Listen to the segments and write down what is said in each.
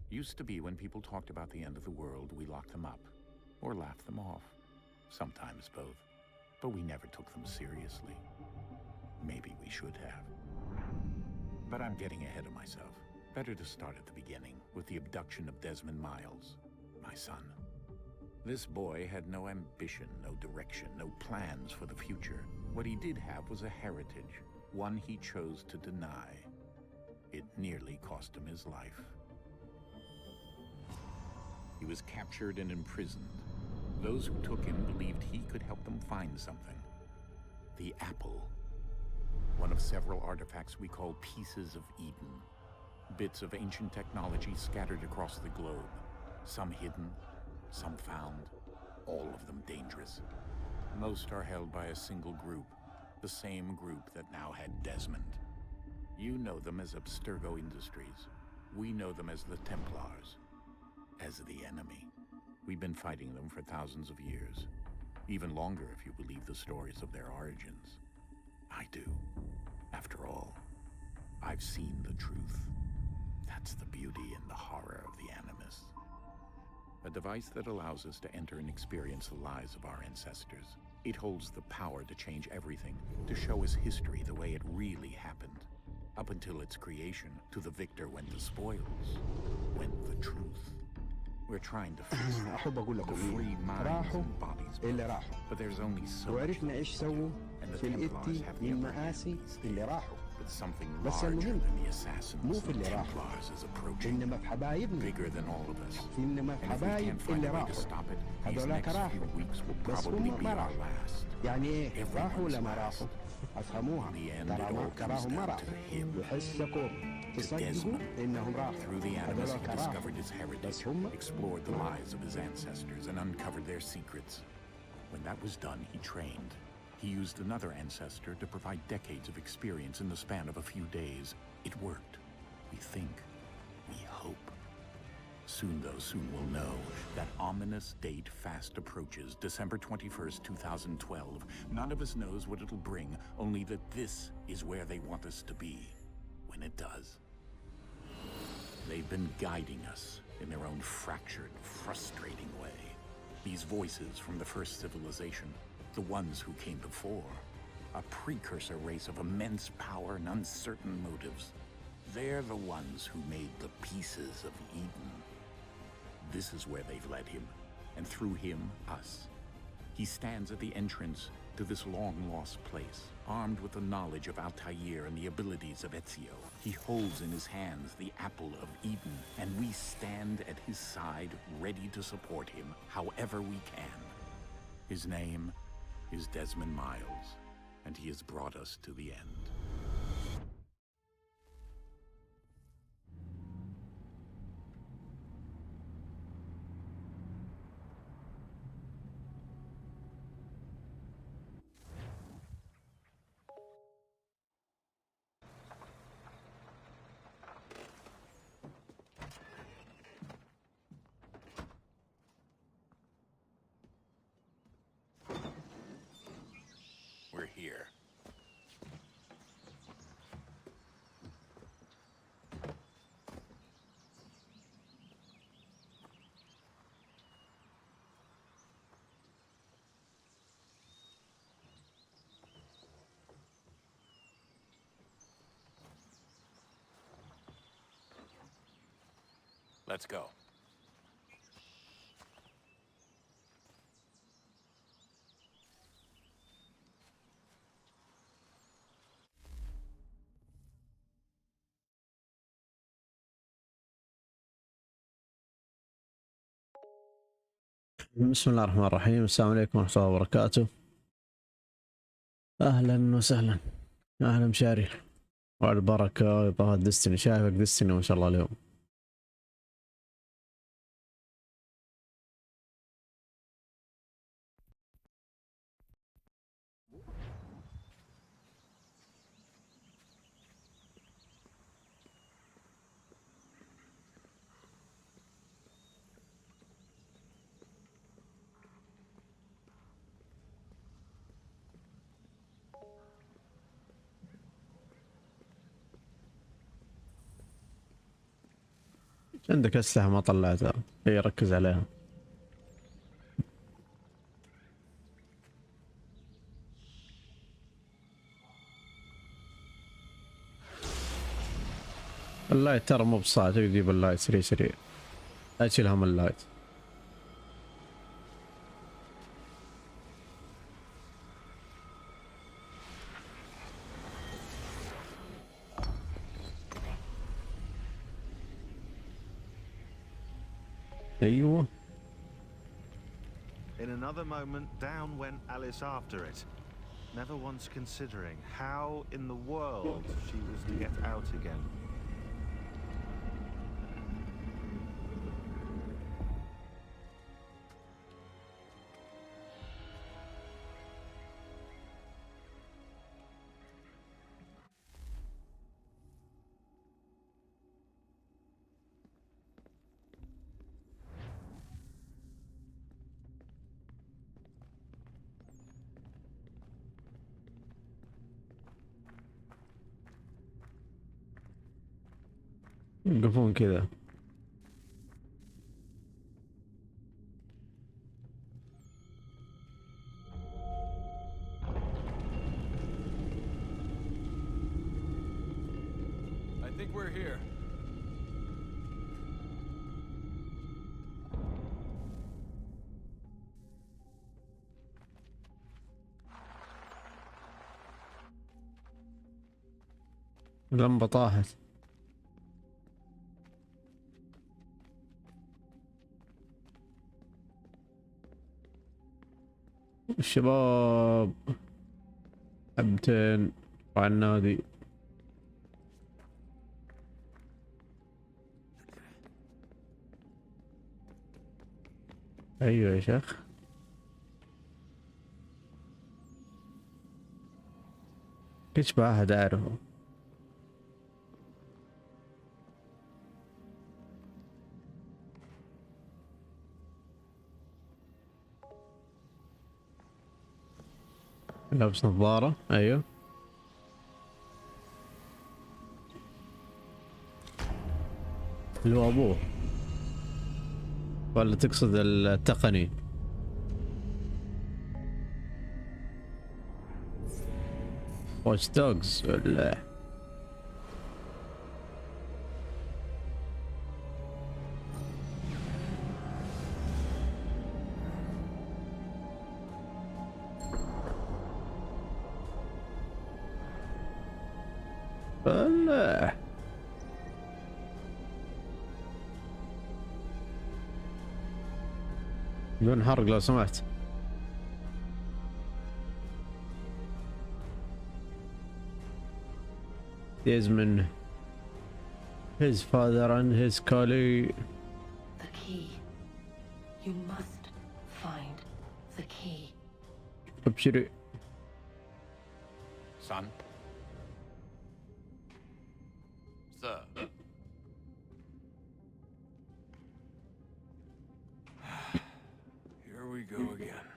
Used to be when people talked about the end of the world, we locked them up or laughed them off. Sometimes both. But we never took them seriously. Maybe we should have. But I'm getting ahead of myself. Better to start at the beginning, with the abduction of Desmond Miles, my son. This boy had no ambition, no direction, no plans for the future. What he did have was a heritage, one he chose to deny. It nearly cost him his life. He was captured and imprisoned. Those who took him believed he could help them find something. The apple. One of several artifacts we call pieces of Eden. Bits of ancient technology scattered across the globe. Some hidden, some found, all of them dangerous. Most are held by a single group, the same group that now had Desmond. You know them as Abstergo Industries. We know them as the Templars, as the enemy. We've been fighting them for thousands of years, even longer if you believe the stories of their origins. I do. After all, I've seen the truth. That's the beauty and the horror of the Animus. A device that allows us to enter and experience the lives of our ancestors. It holds the power to change everything, to show us history the way it really happened. Up until its creation, to the victor went the spoils, went the truth. We're trying to fix أحب أقول لكم free minds راحوا and bodies, اللي راحوا but there's only so much وعرفنا إيش سووا and the في Templars الإتي have the upper hand للمآسي these اللي days. راحوا But something بس larger المهم than the assassins, مو في the اللي راحوا Templars is approaching, إنما في حبايبنا bigger than all of us. إنما في And if we حبايب can't find اللي a way to راحوا stop it, these هذولاك next few راحوا weeks will بس probably هم be ما our راحوا last. يعني إيه راحوا ولا ما Everyone's راحوا أفهموها In the end, it all comes تراهم ما down راحوا to him, يحسكم to تصدقوا Desmond. إنهم راحوا Through the Animus, هذولاك he راحوا discovered his heritage, بس هم explored the lives of his ancestors, and uncovered their secrets. When that was done, he trained. He used another ancestor to provide decades of experience in the span of a few days. It worked. We think. We hope. Soon, though, soon we'll know. That ominous date fast approaches, December 21st, 2012. None of us knows what it'll bring, only that this is where they want us to be, when it does. They've been guiding us in their own fractured, frustrating way. These voices from the first civilization, the ones who came before, a precursor race of immense power and uncertain motives. They're the ones who made the pieces of Eden. This is where they've led him, and through him, us. He stands at the entrance to this long-lost place, armed with the knowledge of Altair and the abilities of Ezio. He holds in his hands the apple of Eden, and we stand at his side, ready to support him however we can. His name is Desmond Miles, and he has brought us to the end. We're here. Let's go. بسم الله الرحمن الرحيم. السلام عليكم ورحمة الله وبركاته. أهلا وسهلا. أهلا مشاري وعلى البركة. إضاءة ديستني، شايفك ديستني ما شاء الله اليوم. عندك أسلحة ما طلعتها، هي ركز عليها. اللايت ترى مو بصعب، تجيب اللايت سريع سريع، لا تشيل هم اللايت. ايوه. In another moment, down went Alice after it, never once considering how in the world she was to get out again. يوقفون كذا. I think we're here. اللمبة طاحت. الشباب حبتين على النادي. ايوه يا شيخ. كيش واحد اعرفه. لابس نظارة. ايوه. اللي هو ابوه ولا تقصد التقني؟ واتش دوجز ولا لا؟ بدون حرق لو سمحت. Desmond, his father and his colleague. The key. You must find the key. ابشري. Son? Sir. Here we go again.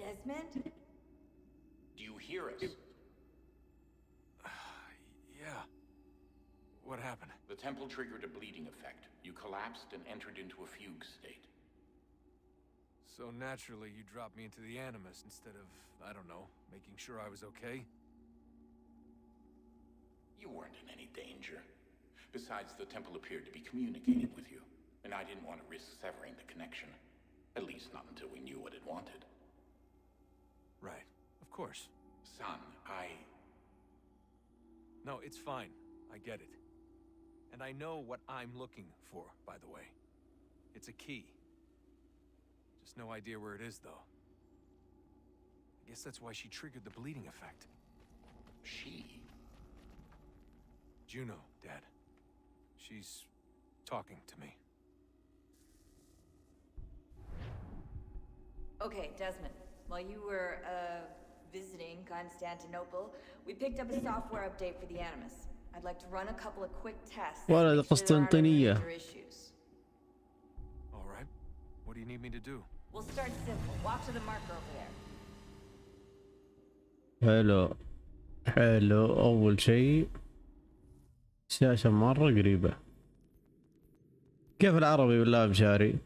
Desmond? Do you hear us? Yeah. What happened? The temple triggered a bleeding effect. You collapsed and entered into a fugue state. So naturally you dropped me into the Animus instead of, I don't know, making sure I was okay? You weren't in any danger. Besides, the temple appeared to be communicating with you, and I didn't want to risk severing the connection. At least not until we knew what it wanted. Right. Of course. Son, No, it's fine. I get it. And I know what I'm looking for, by the way. It's a key. Just no idea where it is, though. I guess that's why she triggered the bleeding effect. She? Juno, Dad. She's talking to me. Okay, Desmond. While you were, visiting Constantinople, we picked up a software update for the Animus. I'd like to run a couple of quick tests. ولا make sure there aren't any قسطنطينية. major issues. All right. What do you need me to do? We'll start simple. Walk to the marker over there. حلو حلو. أول شيء الشاشة مرة قريبة. كيف العربي بالله مشاري؟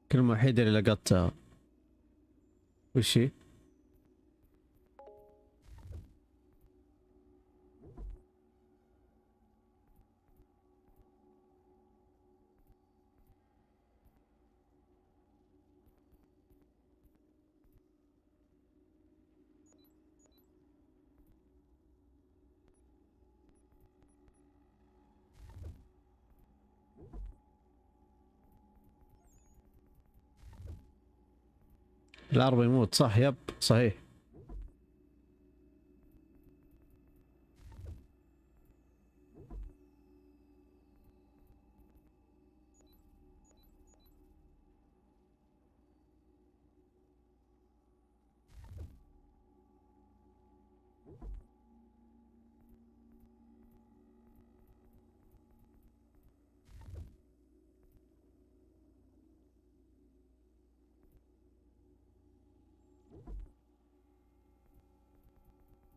الكلمة الوحيدة اللي لقطتها وش هي؟ العربي يموت صح؟ يب صحيح.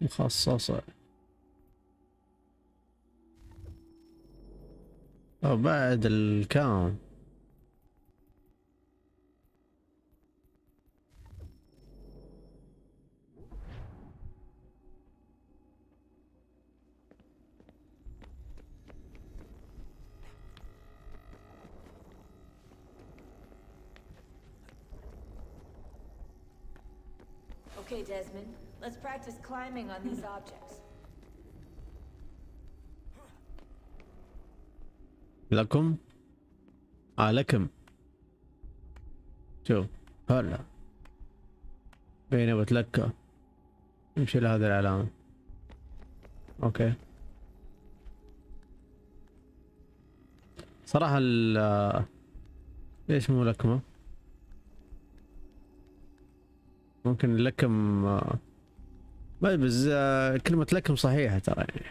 مخصصة. أو بعد الكام. Okay, Desmond, let's practice climbing on these objects. لكم لكم شوف هلا بيني وتلكى نمشي لهذه العلامة. اوكي صراحة ليش مو لكمة؟ ممكن لكم بس كلمة لكم صحيحة ترى يعني.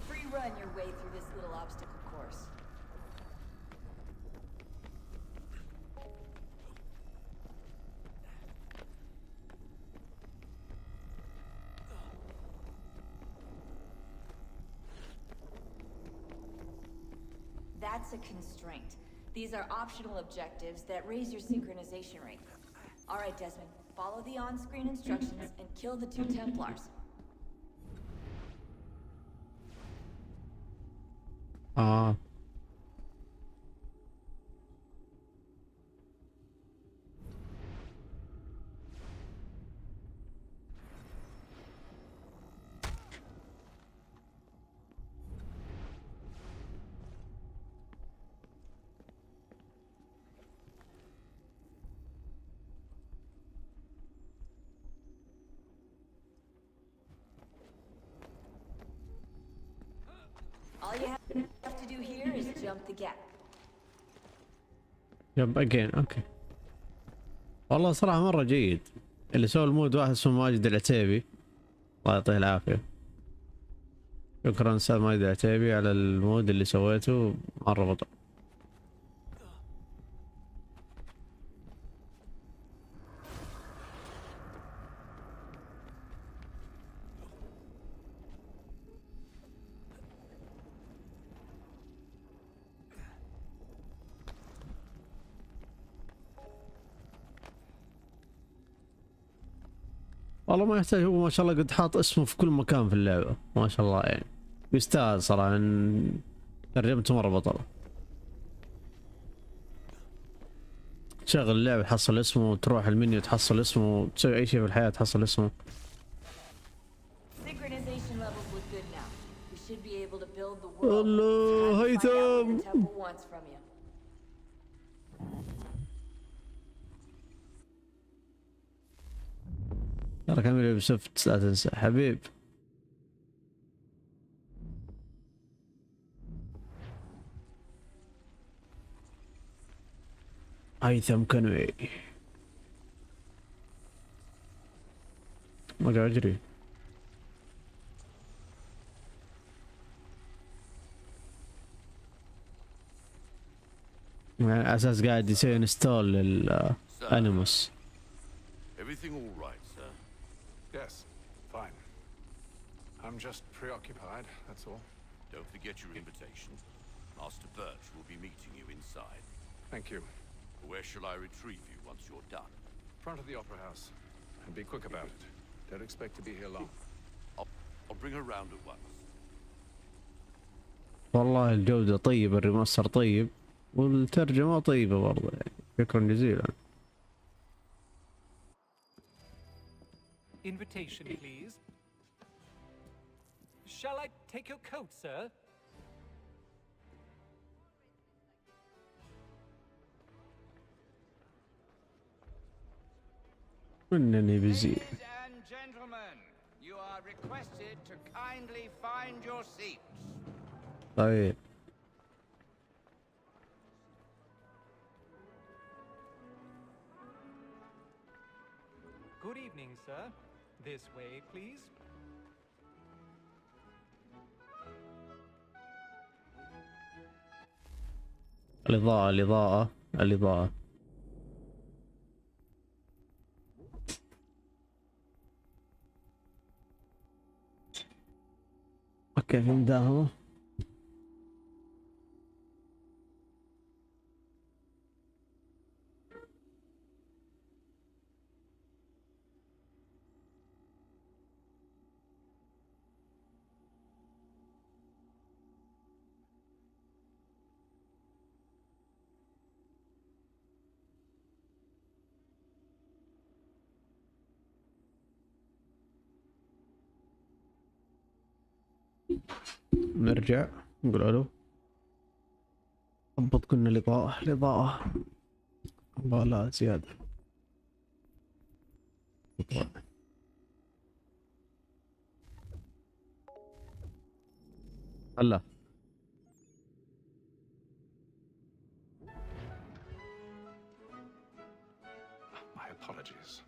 Free run your way through this little obstacle course. That's a constraint. These are optional objectives that raise your synchronization rate. All right, Desmond, follow the on-screen instructions and kill the 2 Templars. All you have to do here is jump the gap. جمب اجين. اوكي والله صراحة مرة جيد. اللي سوى المود واحد اسمه ماجد العتيبي الله يعطيه العافية. شكرا استاذ ماجد العتيبي على المود اللي سويته مرة بطل. والله ما يحتاج، هو ما شاء الله قد حاط اسمه في كل مكان في اللعبة ما شاء الله يعني. يستاهل صراحة ان ترجمته مرة بطلة. تشغل اللعبة تحصل اسمه، تروح المنيو تحصل اسمه، تسوي اي شيء في الحياة تحصل اسمه. Synchronization levels look good now. We should be able to build the world. الله Time to find out what هيثم. the temple wants from you. ترى كامل بسفت لا تنسى حبيب. هيثم كنوي. ما قاعد اجري. على اساس قاعد يسوي انستول للانيموس. Everything all right, sir? Yes, fine. I'm just preoccupied, that's all. Don't forget your invitation. Master Birch will be meeting you inside. Thank you. Where shall I retrieve you once you're done? Front of the Opera House. And be quick about it. Don't expect to be here long. I'll bring her round at once. والله الجودة طيبة، الريماستر طيب، والترجمة طيبة برضه يعني. شكرا جزيلا. Invitation, please. Shall I take your coat, sir? إنني بزي. Ladies and gentlemen, you are requested to kindly find your seats. طيب. Good evening, sir. This way, please. الإضاءة الإضاءة الإضاءة. اوكي في مداهمة. نرجع نقول الو. ضبط كنا الإضاءة الإضاءة. لا زيادة. هلا My apologies.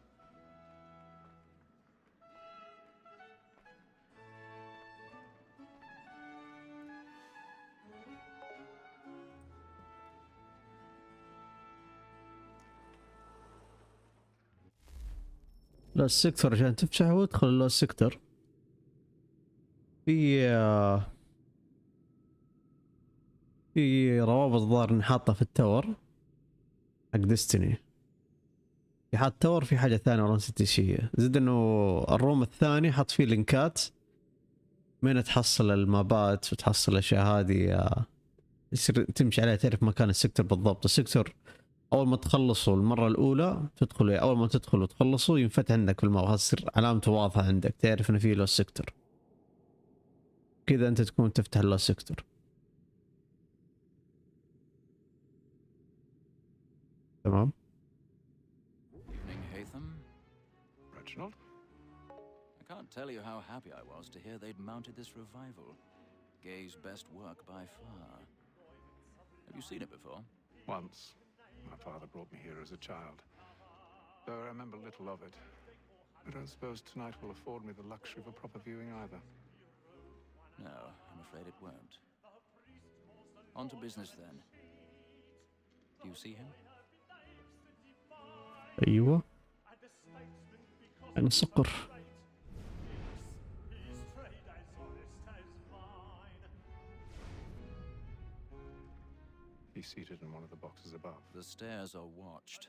لا السكتر عشان تفتحه وادخل له السكتر. في روابط ظاهر نحطها في التور حق ديستني. في حاط تور، في حاجة ثانية والله نسيت ايش هي. زد انه الروم الثاني حط فيه لينكات من تحصل المابات وتحصل الاشياء هذه، يصير تمشي عليها تعرف مكان السكتر بالضبط. السكتر اول ما تخلصوا المرة الاولى تدخلوا، اول ما تدخلوا وتخلصوا ينفتح عندك في الماب، تصير علامته واضحة عندك تعرف انه في له سكتر. كذا انت تكون تفتح له سكتر. تمام. Evening, Haytham. Reginald? I can't tell you how happy I was to hear they'd mounted this revival. Gay's best work by far. Have you seen it before? Once. My father brought me here as a child. Though I remember little of it. I don't suppose tonight will afford me the luxury of a proper viewing either. No, I'm afraid it won't. On to business then. Do you see him? ايوه انا صقر. He's seated in one of the boxes above. The stairs are watched.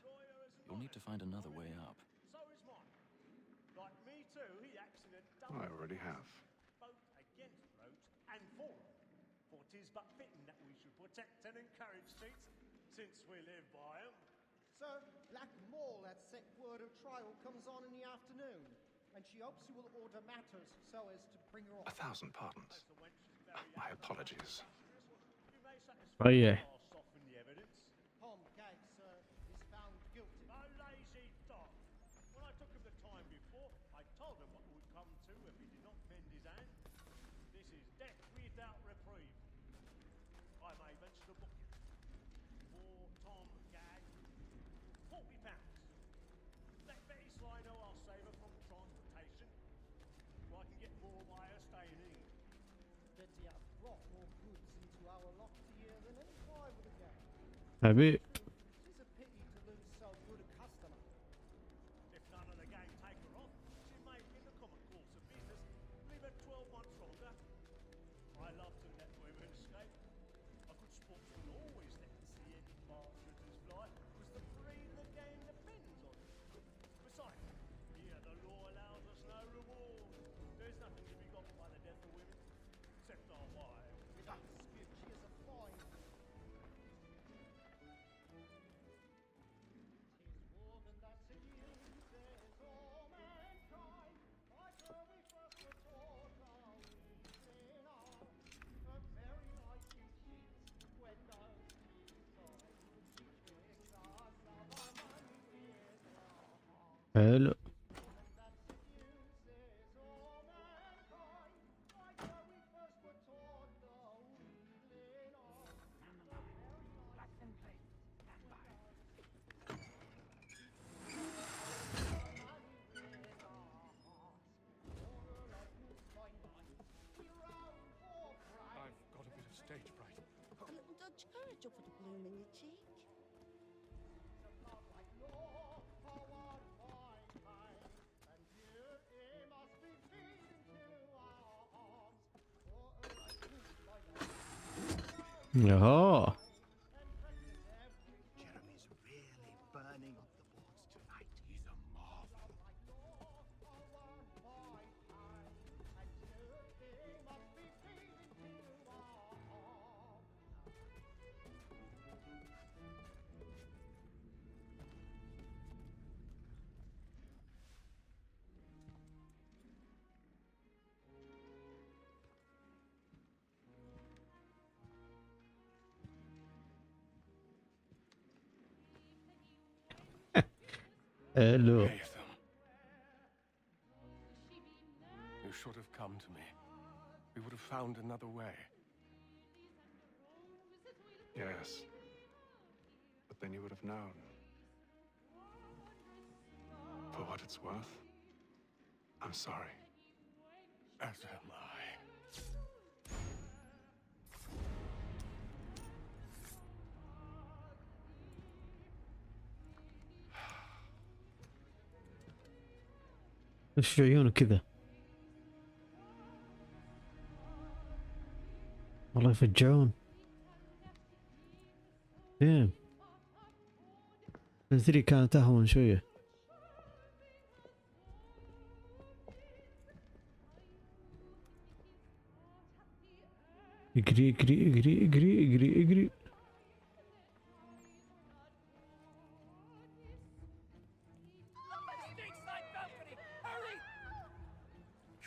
You'll need to find another way up. I already have. Both against roach and for it. For 'tis but fitting that we should protect and encourage streets, since we live by 'em. Sir, Black Mall at set word of trial comes on in the afternoon, and she hopes you will order matters so as to bring her off. 1,000 pardons. My apologies. You may satisfy Oh, yeah. or soften the evidence. Tom Gag, sir, is found guilty. A lazy dog. When I took him the time before, I told him what would come to if he did not mend his hand. This is death without reprieve. I may mention a book. For Tom Gag, lot more goods into our loft here than any rival again. حبيب. It's a pity to lose so good a customer. If none of the gang take her off, she may, in the common course of business, leave her 12 months longer. I love to let women escape. A good sportsman always lets the headed bastards fly, because the breed of the game depends on it. Besides, here the law allows us no reward. There's nothing to be got by the death of women, except our wives. We don't dispute she is a fine. Tis woman that seduces all mankind, like her we first were taught our reason are. Her very life she cheats when those keys are. She tricks us of our money with her heart. حلو. Woman that seduces all mankind, like her we first were taught the wheedling of. Her very life she cheats when those I've got a bit of stage fright. A little Dutch courage will put a bloom in your cheek. ياهو. Jeremy's really burning up the boards tonight. He's a marvel. حلو. Nathan. You should have come to me. We would have found another way. Yes. But then you would have known. For what it's worth, I'm sorry. As am I. وش في عيونه كذا؟ والله يفجعون. ديم. نزري كانت اهون شوية. اجري اجري اجري اجري اجري اجري.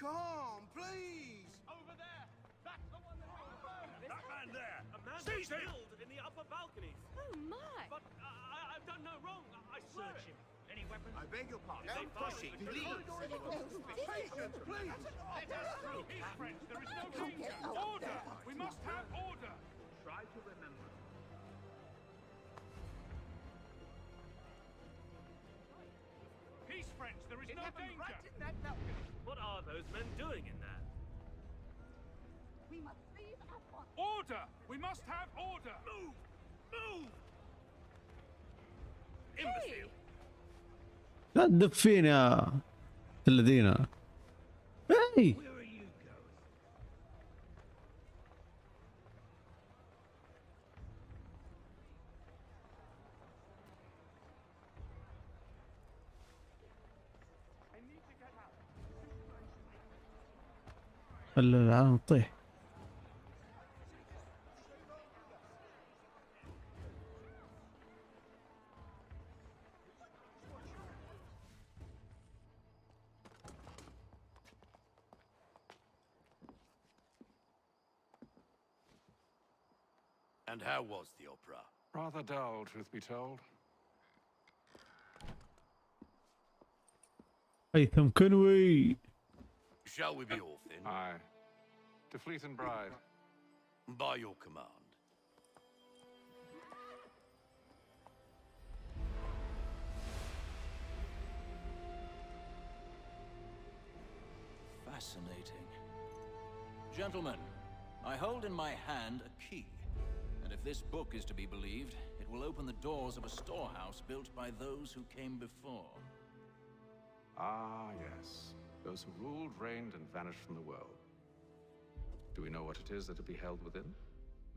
Come, please! Over there! That's the one that That man there! A man was killed in the upper balconies. Oh my! But I've done no wrong. I swear it. Any weapons? I beg your pardon. They No pushing, find- please. Patience, please. Let us through. Peace, friends. There is no danger. Order! We must have order. Try to remember. Peace, friends. There is no danger. Right in that balcony. What are those men doing in there? We must leave at once. Order! We must have order. Move! Move! Imbecile! لا تدفين يا الذين. اي. Where are you going? I need to get out. العالم تطيح. And how was the opera? Rather dull, truth be told. هيثم كنوي. Shall we be off then? Aye. To Fleet and Bride. By your command. Fascinating. Gentlemen, I hold in my hand a key. And if this book is to be believed, it will open the doors of a storehouse built by those who came before. Ah, yes. Those who ruled, reigned, and vanished from the world. Do we know what it is that will be held within?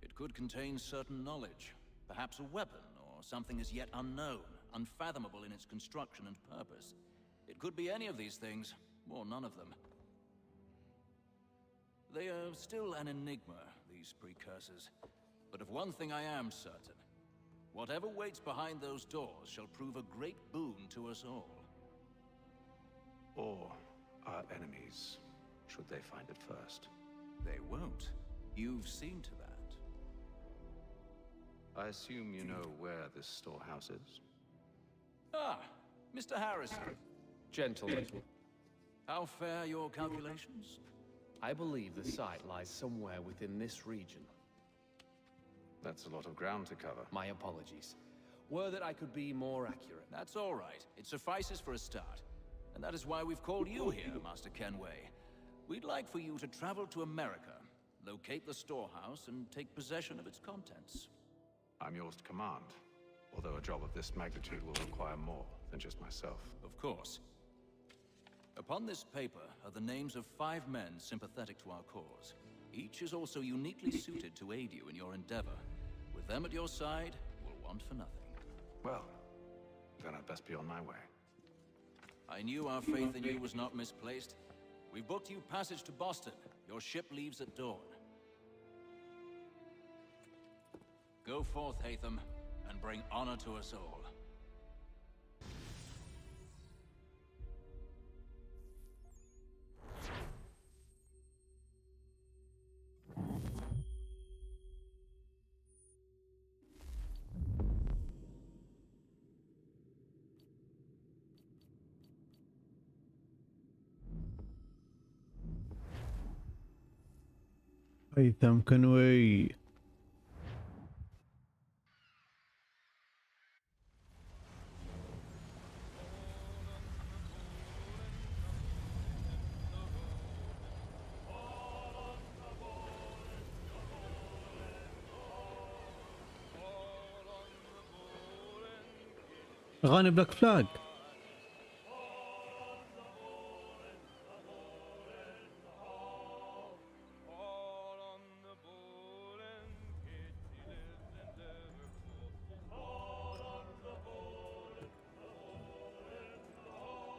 It could contain certain knowledge. Perhaps a weapon, or something as yet unknown, unfathomable in its construction and purpose. It could be any of these things, or none of them. They are still an enigma, these precursors. But of one thing I am certain. Whatever waits behind those doors shall prove a great boon to us all. Or our enemies, should they find it first. They won't. You've seen to that. I assume you know where this storehouse is? Ah, Mr. Harrison. Gentlemen, How fare your calculations? I believe the site lies somewhere within this region. That's a lot of ground to cover. My apologies. Were that I could be more accurate. That's all right. It suffices for a start. And that is why we've called you here, Master Kenway. We'd like for you to travel to America, locate the storehouse, and take possession of its contents. I'm yours to command, although a job of this magnitude will require more than just myself. Of course. Upon this paper are the names of 5 men sympathetic to our cause. Each is also uniquely suited to aid you in your endeavor. With them at your side, we'll want for nothing. Well, then I'd best be on my way. I knew our faith in you was not misplaced. We've booked you passage to Boston. Your ship leaves at dawn. Go forth, Hatham, and bring honor to us all. هيثم كنوي. اغاني بلاك فلاج.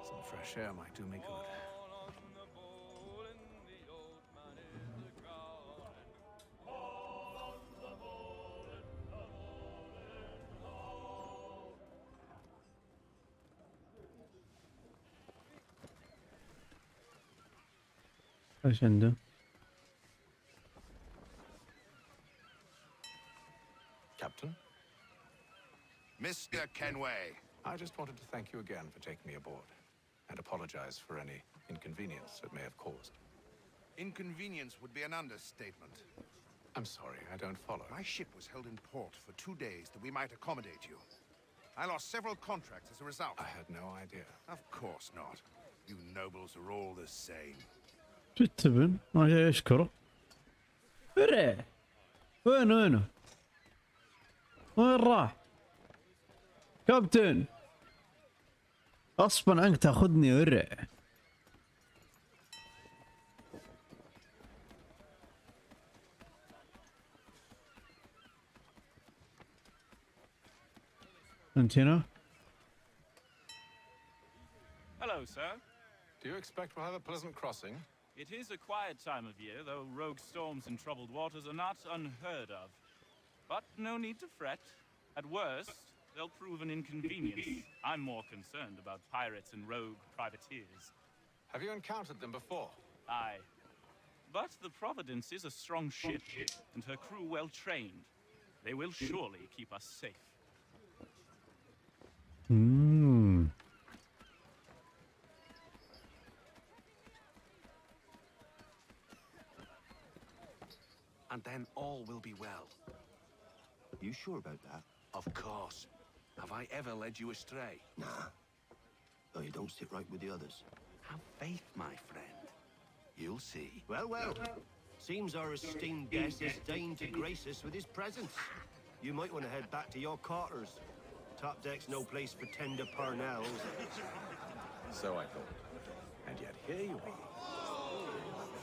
Some fresh air might do me good. ايش عنده؟ Captain? Mr. Kenway. I just wanted to thank you again for taking me aboard, and apologize for any inconvenience it may have caused. Inconvenience would be an understatement. I'm sorry, I don't follow. My ship was held in port for 2 days that we might accommodate you. I lost several contracts as a result. I had no idea. Of course not. You nobles are all the same. شفت ابن ما جاي يشكره. فرع وينه وين راح كابتن؟ غصبا عنك تاخذني ورع. انت هنا؟ Hello, sir. Do you expect we'll have a pleasant crossing? It is a quiet time of year, though rogue storms in troubled waters are not unheard of. But no need to fret. At worst, they'll prove an inconvenience. I'm more concerned about pirates and rogue privateers. Have you encountered them before? Aye. But the Providence is a strong ship, and her crew well trained. They will surely keep us safe. And then all will be well. You sure about that? Of course. Have I ever led you astray? Nah. Oh, you don't sit right with the others. Have faith, my friend. You'll see. Well, well. Seems our esteemed guest has deigned to grace us with his presence. You might want to head back to your quarters. Top deck's no place for tender parnells. So I thought. And yet here you are.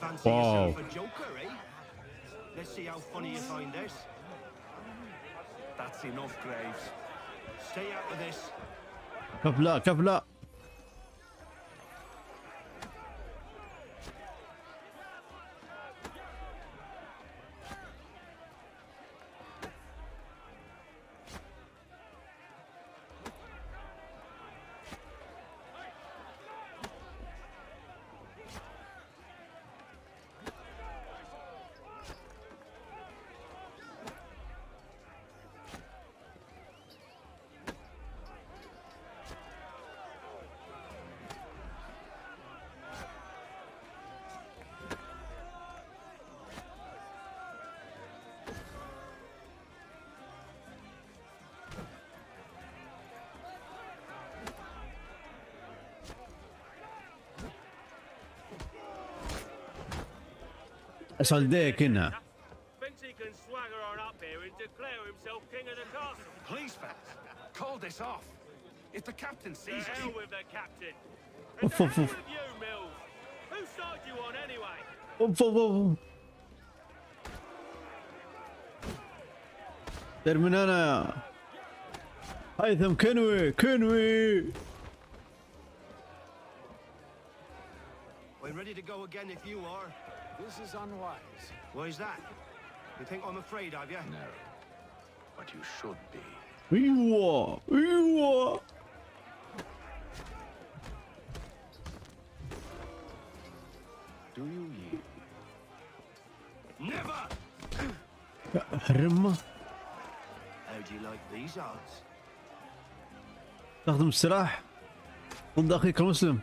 Fancy yourself a joker, eh? Let's see how funny you find this. That's enough, Graves. Stay out of this. كفلا كفلا. صلديك هنا. Thinks he can swagger on up here and declare himself king of the castle. Please, fellas, call this off. If the captain sees The us... hell with the captain. And the hell with you, Mills. Whose side you on anyway? دير من انا. هيثم كنوي. I'm ready to go again if you are. This is unwise. Why is that? You think I'm afraid of you? No. But you should be. ايوه. Do you yield? Never! الرمة. How do you like these odds? تخدم السلاح ضد اخيك المسلم.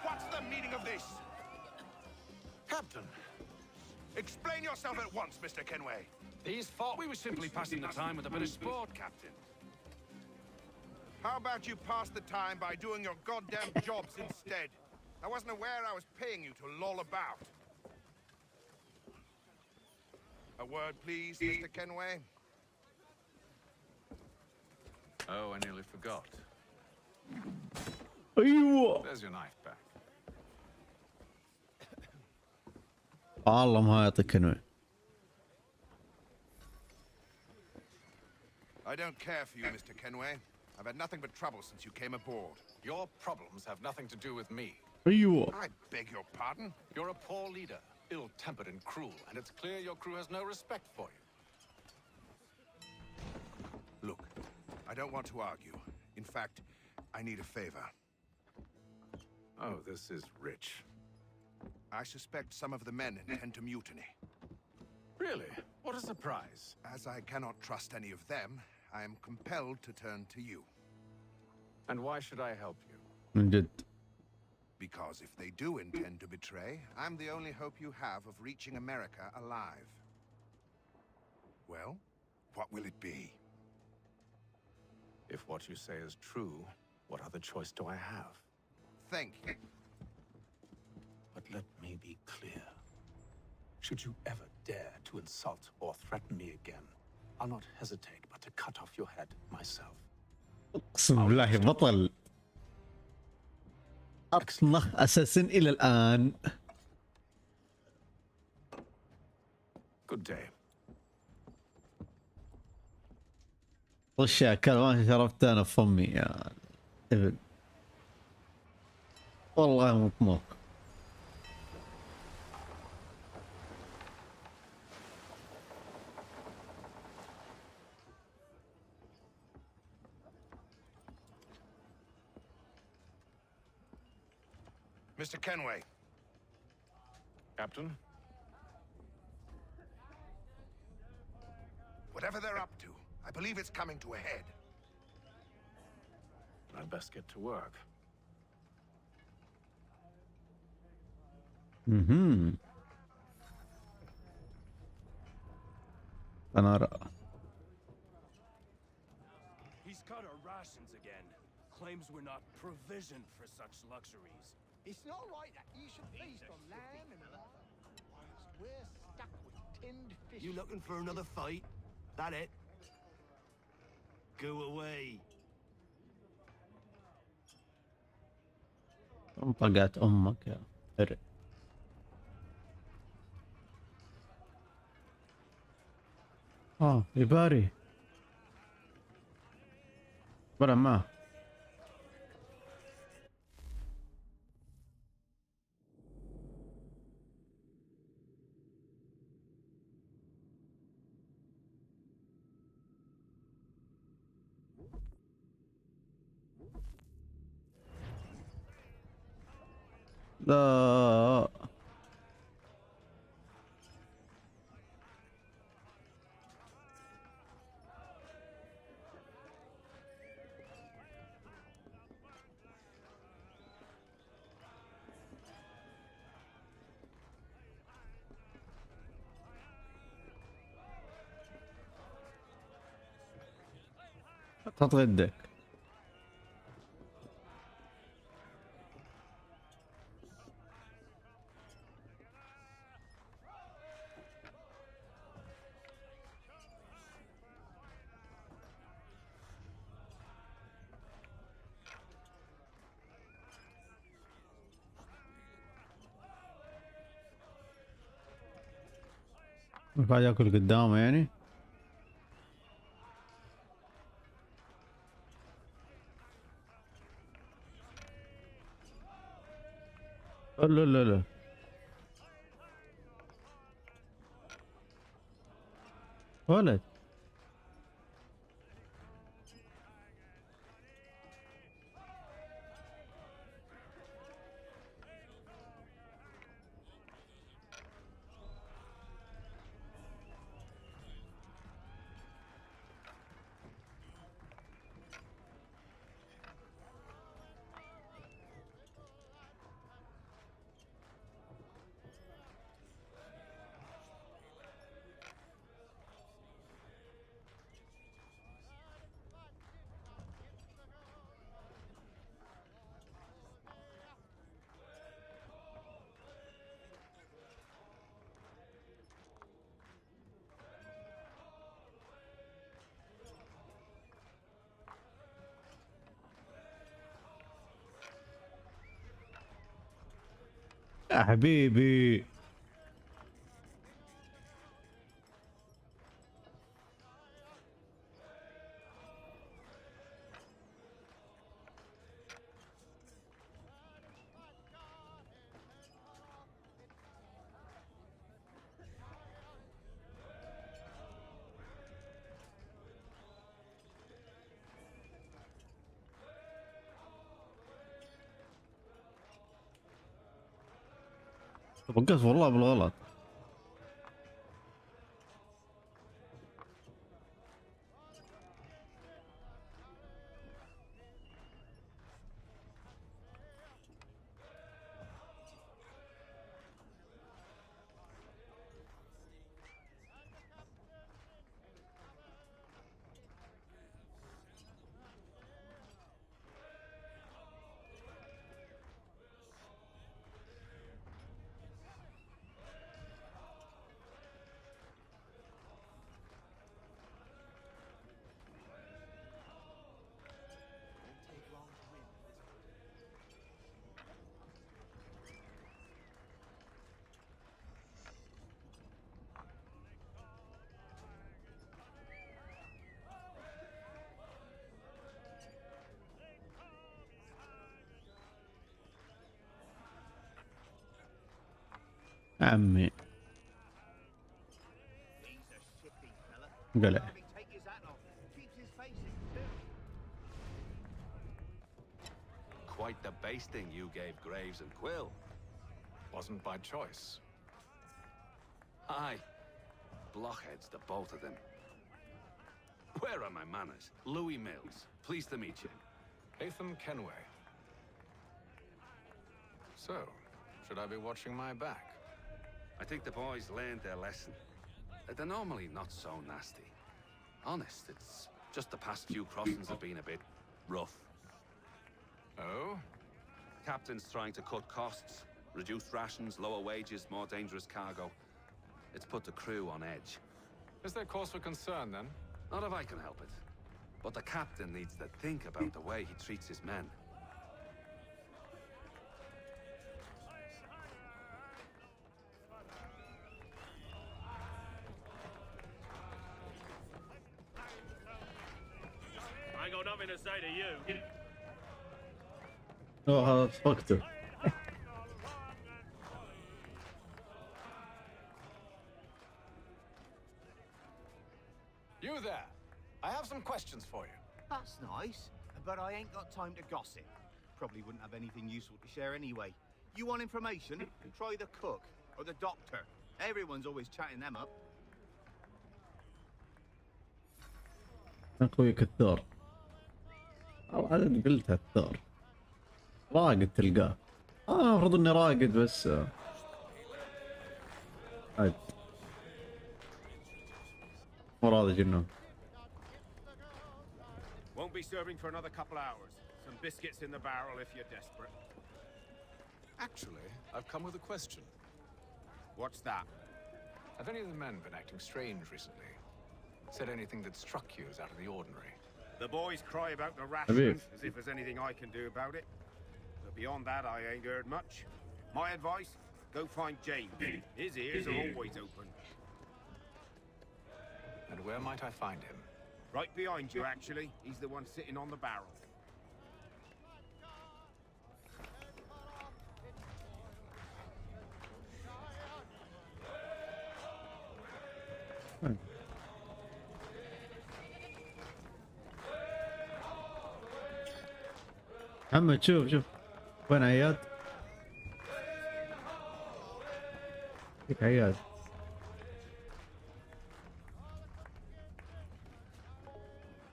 What's the meaning of this? Captain! Explain yourself at once, Mr. Kenway. These fought. We were simply passing the time with a bit of sport, Captain. How about you pass the time by doing your goddamn jobs instead? I wasn't aware I was paying you to loll about. A word, please, Mr. Kenway. Oh, I nearly forgot. ايوه. There's your knife back. الله ما يعطيك كنوي. I don't care for you, Mr. Kenway. I've had nothing but trouble since you came aboard. Your problems have nothing to do with me. ايوه. I beg your pardon? You're a poor leader, ill-tempered and cruel, and it's clear your crew has no respect for you. Look, I don't want to argue. In fact, I need a favor. Oh, this is rich. I suspect some of the men intend to mutiny. Really? What a surprise. As I cannot trust any of them, I am compelled to turn to you. And why should I help you? من جد. Because if they do intend to betray, I'm the only hope you have of reaching America alive. Well, what will it be? If what you say is true, what other choice do I have? Thank you. But let me be clear. Should you ever dare to insult or threaten me again, I'll not hesitate but to cut off your head myself. اقسم بالله بطل. اطلق اساسا الى الان. Good day. طش يا كلب ما شرفت انا بفمي يا ابن. والله مطموح. Mr. Kenway. Captain? Whatever they're up to, I believe it's coming to a head. I'd best get to work. أنا أرى. He's cut our rations again. Claims we're not provisioned for such luxuries. It's not right that you should feast on lamb and water whilst we're stuck with tinned fish. You looking for another fight? That it? Go away. طقات امك يا فرق. يباري ولا ما لا تتغدك. قاعد ياكل قدامه يعني. لا لا لا ولد. يا حبيبي وقفت والله بالغلط. عمي قلع. Quite the basting you gave Graves and Quill. Wasn't by choice. Aye. Blockheads, the both of them. Where are my manners? Louis Mills. Pleased to meet you. Latham Kenway. So, should I be watching my back? I think the boys learned their lesson. They're normally not so nasty. Honest, it's just the past few crossings have been a bit rough. Oh? Captain's trying to cut costs. Reduced rations, lower wages, more dangerous cargo. It's put the crew on edge. Is there cause for concern, then? Not if I can help it. But the captain needs to think about the way he treats his men. I ain't got nothing to say to you. هذا وقته. You there. I have some questions for you. That's nice, but I ain't got time to gossip. Probably wouldn't have anything useful to share anyway. You want information? Try the cook or the doctor. Everyone's always chatting them up. اخويك الثور. عدد قلتها الثور. راقد تلقاه. المفروض اني راقد بس عاد مو راضي جنون. Won't be serving for another couple hours. Some biscuits in the barrel if you're desperate. Actually, I've come with a question. What's that? Have any of the men been acting strange recently? Said anything that struck you as out of the ordinary? The boys cry about the rations as if there's anything I can do about it. But beyond that, I ain't heard much. My advice, go find James. His ears are always open. And where might I find him? Right behind you, actually. He's the one sitting on the barrel. محمد شوف وين عياد؟ فيك عياد.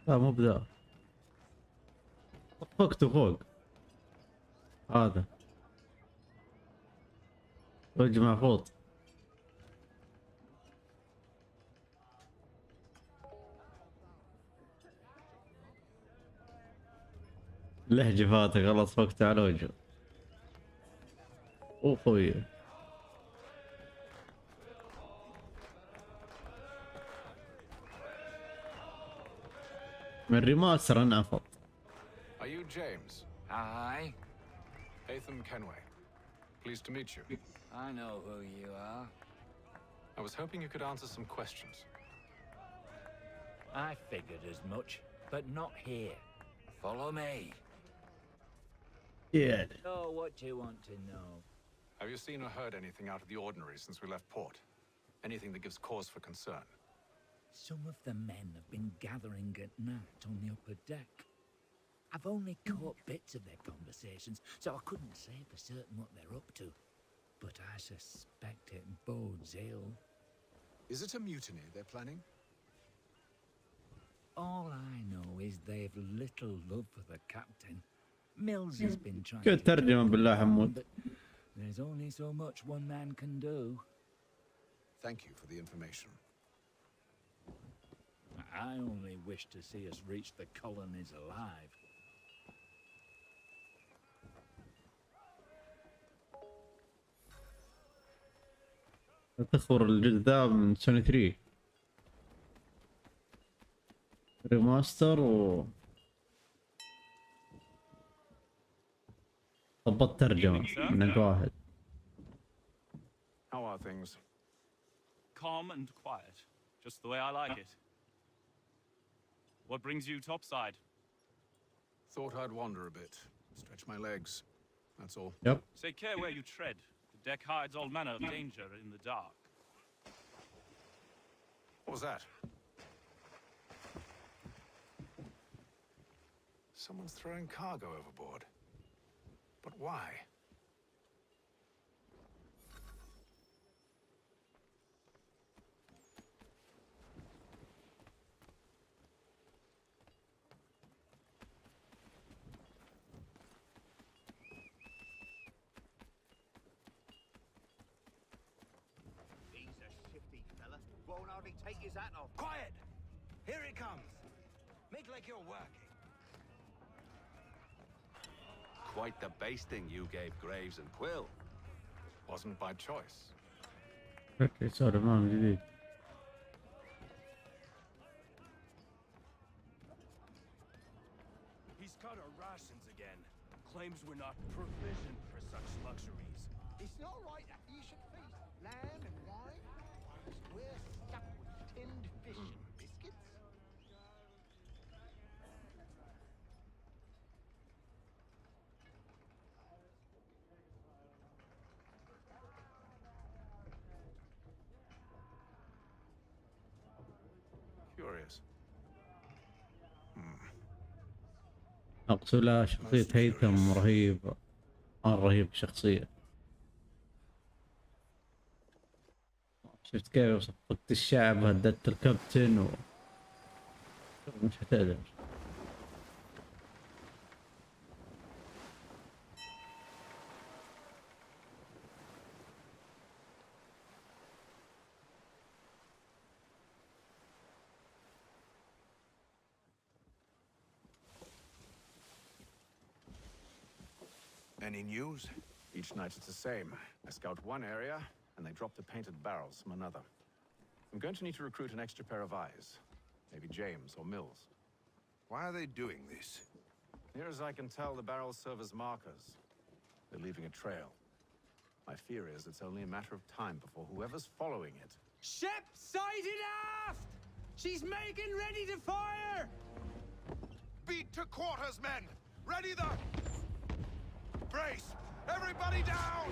لا مو بذا. طفقته فوق. هذا. وجه معفوط. لهجة فاتك غلط فقت على وجهه. خوي من ريماستر انعفض. Are you James? Aye. Atham Kenway. Pleased to meet you. I know who you are. I was hoping you could answer some questions. I figured as much, but not here. Follow me. Yeah. Oh, what do you want to know? Have you seen or heard anything out of the ordinary since we left port? Anything that gives cause for concern? Some of the men have been gathering at night on the upper deck. I've only caught bits of their conversations, so I couldn't say for certain what they're up to. But I suspect it bodes ill. Is it a mutiny they're planning? All I know is they've little love for the captain. Mills has been trying كيف ترجمة بالله حمود. but there's only so much one man can do. Thank you for the information. I only wish to see us reach the colonies alive. تخبر الجزء ذا من سوني 3 ريماستر و ضبط ترجمة من واحد. How are things? Calm and quiet, just the way I like it. What brings you topside? Thought I'd wander a bit, stretch my legs. That's all. Yep. Take care where you tread. The deck hides all manner of danger in the dark. What was that? Someone's throwing cargo overboard. But why? He's a shifty fella. Won't hardly take his hat off. Quiet! Here it comes. Make like you're working. quite the basting you gave Graves and Quill. Wasn't by choice. اوكي سوري ما من جديد. He's cut our rations again. Claims we're not provisioned for such luxuries. It's not right that you should feast lamb and wine, whilst we're stuck with tinned fish and biscuits. Curious. اقسم لا شخصية هيثم رهيب، رهيب شخصية. شفت كيف صفقت الشعب هددت الكابتن مش هتقدر. Any news? Each night it's the same. I scout one area, and they drop the painted barrels from another. I'm going to need to recruit an extra pair of eyes. Maybe James or Mills. Why are they doing this? Near as I can tell, the barrels serve as markers. They're leaving a trail. My fear is it's only a matter of time before whoever's following it... Ship sighted aft! She's making ready to fire! Beat to quarters, men! Ready the... Brace! Everybody down!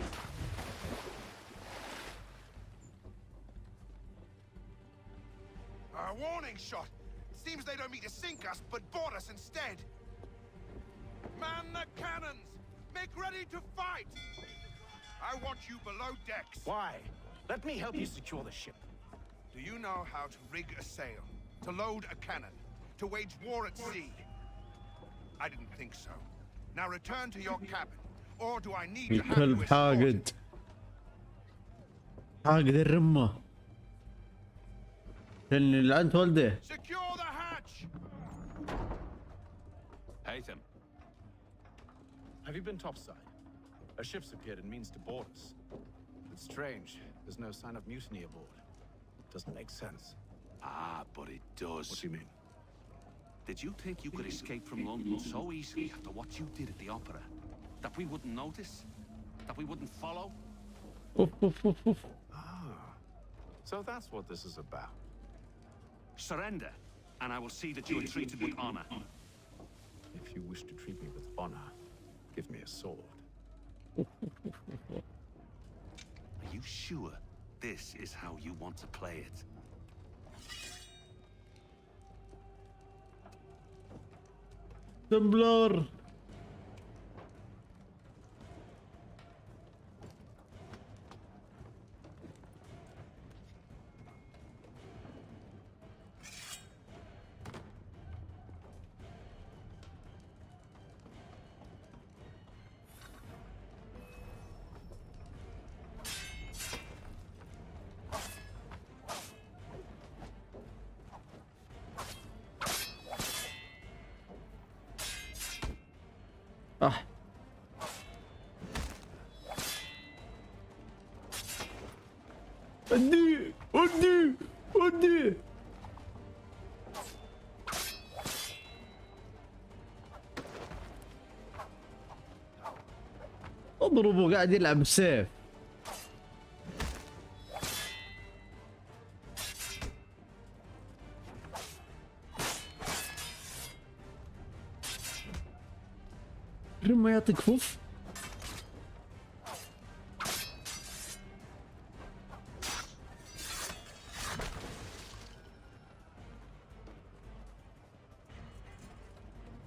A warning shot! Seems they don't mean to sink us, but board us instead! Man the cannons! Make ready to fight! I want you below decks! Why? Let me help you secure the ship. Do you know how to rig a sail? To load a cannon? To wage war at sea? I didn't think so. Now return to your cabin. Or do I need to have you الكلب حاقد حاقد الرمة اللي لعنت ولده. Secure the hatch! Haytham. Have you been topside? A ship's appeared and means to board us. It's strange. There's no sign of mutiny aboard. Doesn't make sense. Ah, but it does. What do you mean? Did you think you could escape from London so easily after what you did at the opera? That we wouldn't notice? That we wouldn't follow? Ah, so that's what this is about. Surrender, and I will see that you are treated with honor. If you wish to treat me with honor, give me a sword. Are you sure this is how you want to play it? تمبلر. ودي ودي ودي اضربه قاعد يلعب بالسيف. لما يعطيك فوف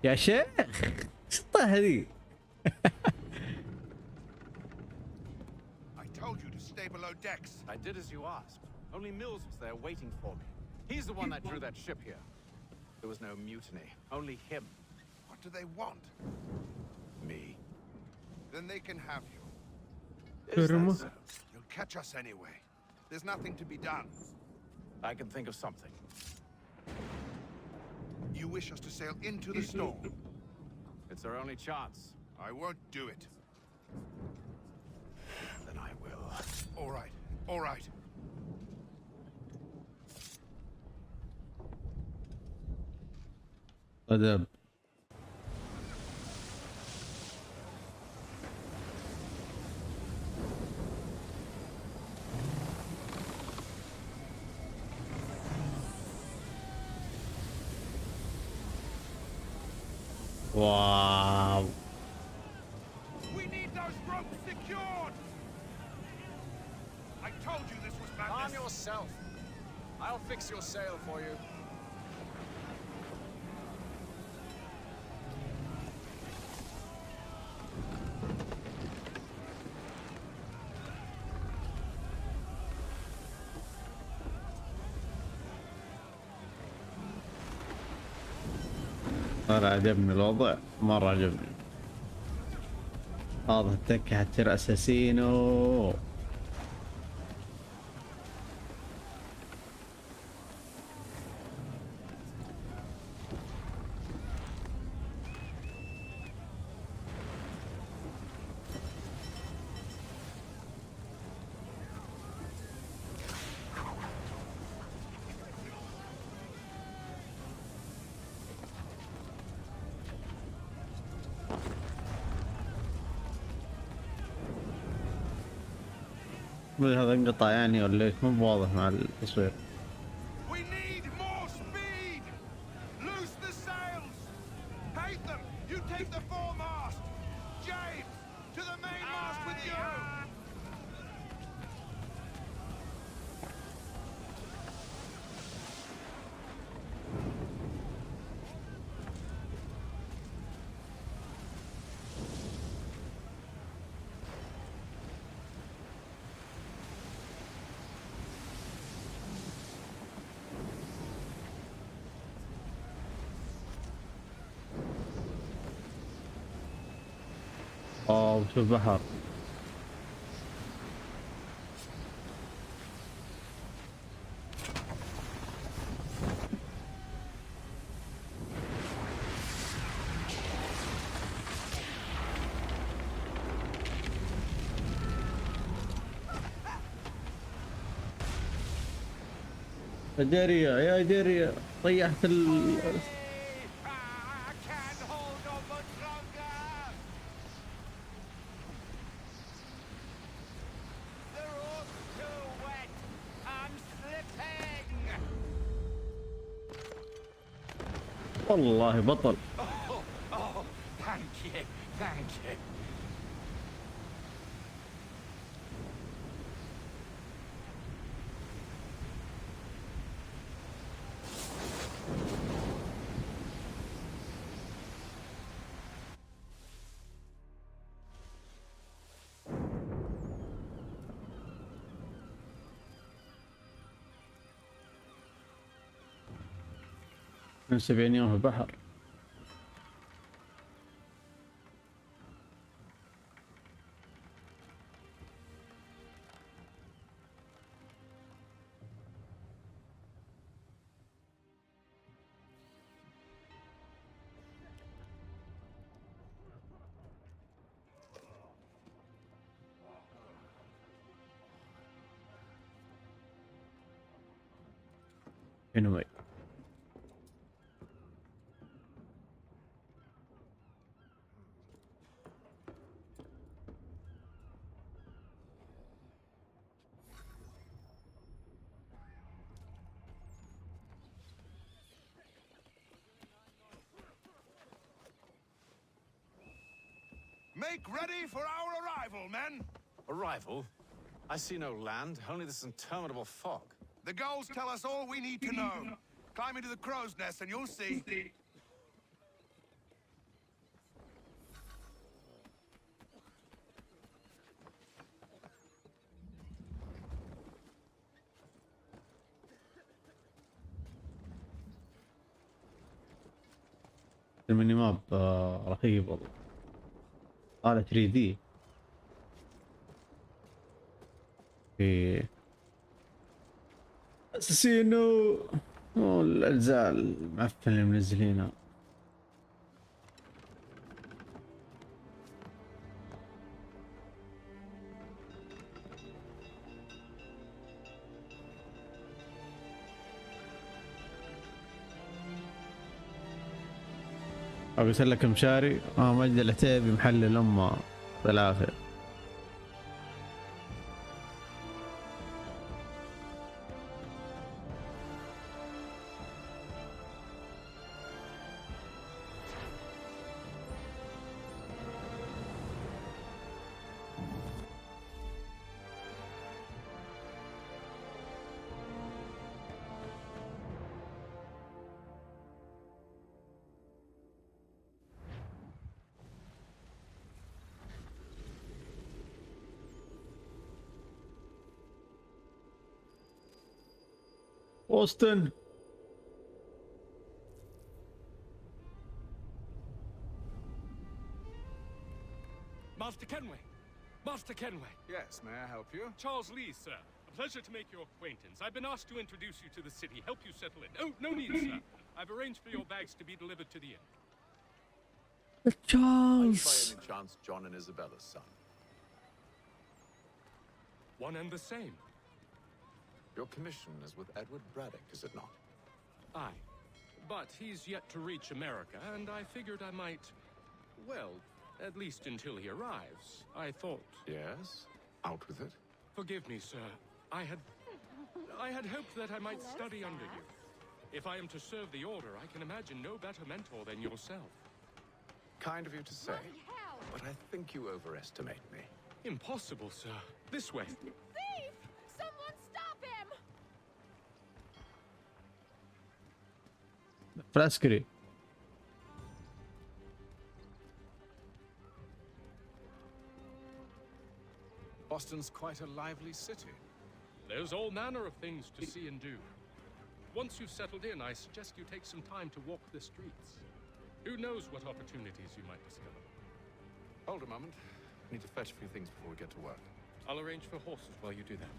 يا شيخ ايش هذي؟ I told you to stay below decks. I did as you asked. Only Mills was there waiting for me. He's the one that drew that ship here. There was no mutiny. Only him. What do they want? Me. Then they can have you. Is that so? You'll catch us anyway. There's nothing to be done. I can think of something. You wish us to sail into the storm? It's our only chance. I won't do it. Then I will. All right, all right. أدب. واو. We need those ropes secured. I told you this was madness. Calm yourself. I'll fix your sail for you. مرة عجبني الوضع، مرة عجبني. هذا التكة حتى اساسينو. هذا انقطع يعني ولا ايش؟ مو واضح مع التصوير. We need more speed. Loose the sails. Hate them. You take the foremast. James, to the mainmast with you. شوف بحر. داريا يا داريا طيحت والله بطل. Oh, thank you, thank you. من 70 يوم في البحر. Anyway. Make ready for our arrival, men. Arrival? I see no land, only this interminable fog. The gulls tell us all we need to know. Climb into the crow's nest and you'll see. الميني ماب رهيب والله. على 3D في اساسينو والاجزاء المعفنه اللي منزلينها. قلت لك مشاري مجد العتيبي محل الأمة بالعافية. أوستن Master Kenway! Master Kenway! Yes, may I help you? Charles Lee, sir. A pleasure to make your acquaintance. I've been asked to introduce you to the city, help you settle in. Oh, no need, sir. I've arranged for your bags to be delivered to the inn. Charles! Are you by any chance John and Isabella's son? One and the same. Your commission is with Edward Braddock, is it not? Aye. But he's yet to reach America, and I figured I might... well, at least until he arrives. I thought... Yes? Out with it. Forgive me, sir. I had hoped that I might study under you. If I am to serve the Order, I can imagine no better mentor than yourself. Kind of you to say, but I think you overestimate me. Impossible, sir. This way. Thief! Someone stop him! فلاسكري. Boston's quite a lively city. There's all manner of things to see and do. Once you've settled in, I suggest you take some time to walk the streets. Who knows what opportunities you might discover. Hold a moment. I need to fetch a few things before we get to work. I'll arrange for horses while you do that.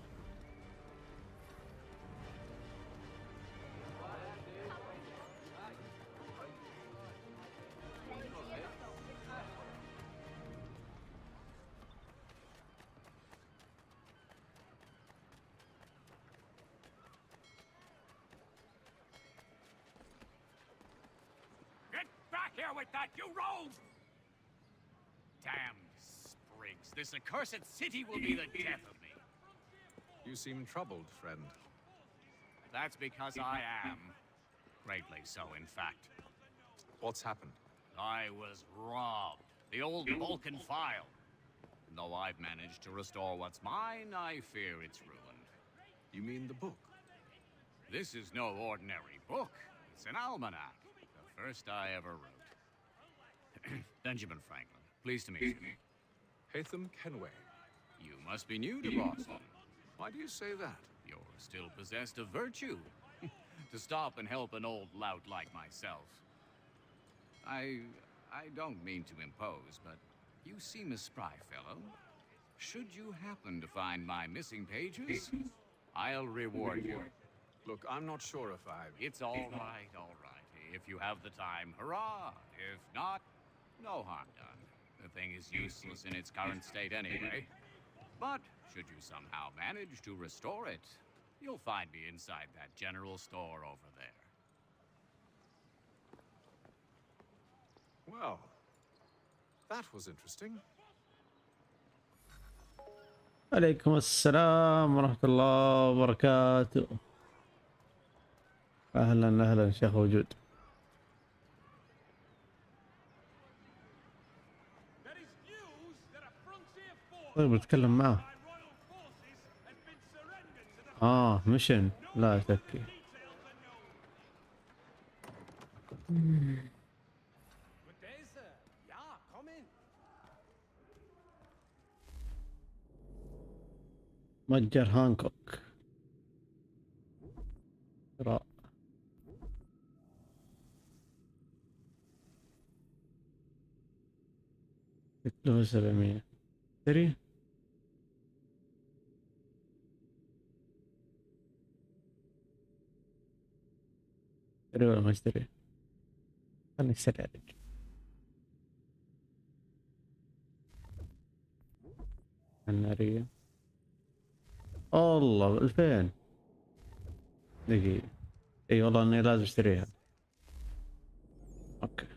Get back here with that, you rogue! Damn sprigs. This accursed city will be the death of me. You seem troubled, friend. That's because I am. Greatly so, in fact. What's happened? I was robbed. The old Vulcan file. And though I've managed to restore what's mine, I fear it's ruined. You mean the book? This is no ordinary book. It's an almanac. The first I ever wrote. Benjamin Franklin. Pleased to meet you. Hatham Kenway. You must be new to Boston. Why do you say that? You're still possessed of virtue. To stop and help an old lout like myself. I don't mean to impose, but you seem a spry fellow. Should you happen to find my missing pages, I'll reward you. Look, I'm not sure if It's all right, all right. If you have the time, hurrah! If not, no harm done. The thing is useless in its current state anyway. But should you somehow manage to restore it, you'll find me inside that general store over there. Well, that was interesting. عليكم السلام ورحمة الله وبركاته. أهلا أهلا شيخ وجود. طيب بتكلم معه. ميشن لا تكي. متجر هانكوك. شراء. له 700. اشتري. اشتري ولا ما اشتري؟ خلني اشتري عليك. النارية. الله 2000. دقيقة. اي والله اني لازم اشتريها. اوكي.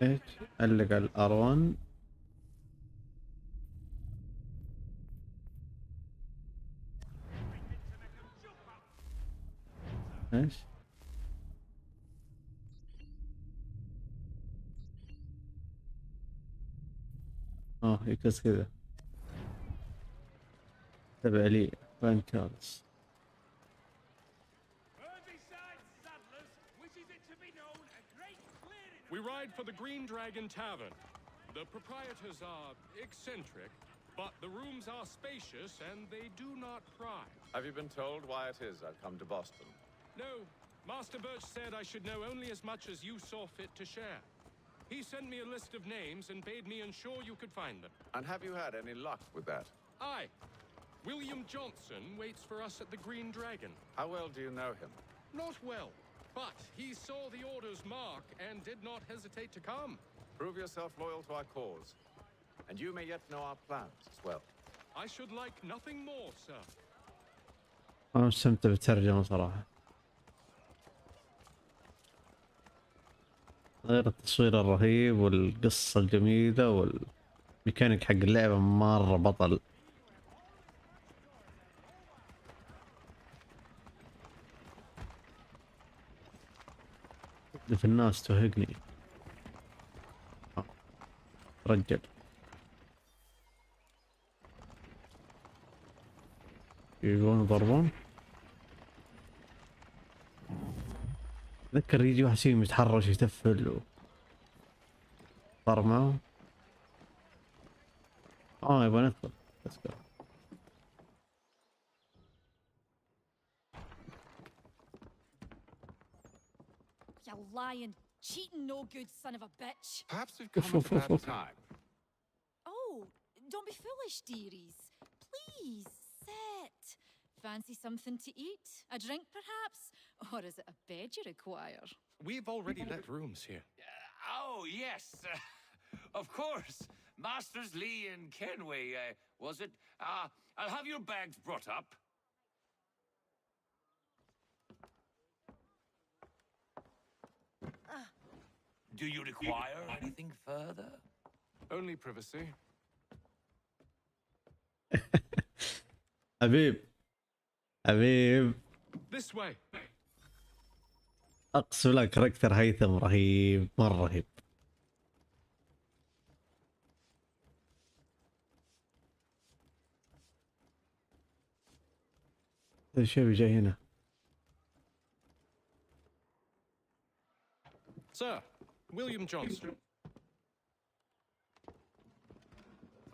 ايش؟ علق على الار1. ايش؟ يكس كذا. تبع لي بانكارز. We ride for the Green Dragon Tavern. The proprietors are eccentric, but the rooms are spacious and they do not pry. Have you been told why it is I've come to Boston? No, Master Birch said I should know only as much as you saw fit to share. He sent me a list of names and bade me ensure you could find them. And have you had any luck with that? Aye. William Johnson waits for us at the Green Dragon. How well do you know him? Not well, but he saw the order's mark and did not hesitate to come. Prove yourself loyal to our cause, and you may yet know our plans as well. I should like nothing more, sir. انا مستمتع بالترجمة صراحة، غير التصوير الرهيب والقصة الجميلة والميكانيك حق اللعبة مرة بطل. في الناس توهقني. رجل يجون يضربون. ذكر يجي واحد فيهم يتحرش يتفل ضرب معه. يبغى ندخل بس go. You lying, cheating, no good son of a bitch. Perhaps we've come at a bad time. Oh, don't be foolish, dearies. Please, sit. Fancy something to eat? A drink, perhaps? Or is it a bed you require? We've already let rooms here. Oh, yes. Of course. Masters Lee and Kenway, was it? I'll have your bags brought up. Do you require anything further? Only privacy. حبيب This way. اقسم لك كاركتر هيثم رهيب، مرة رهيب. هذا الشيء جاي هنا. Sir, William Johnson.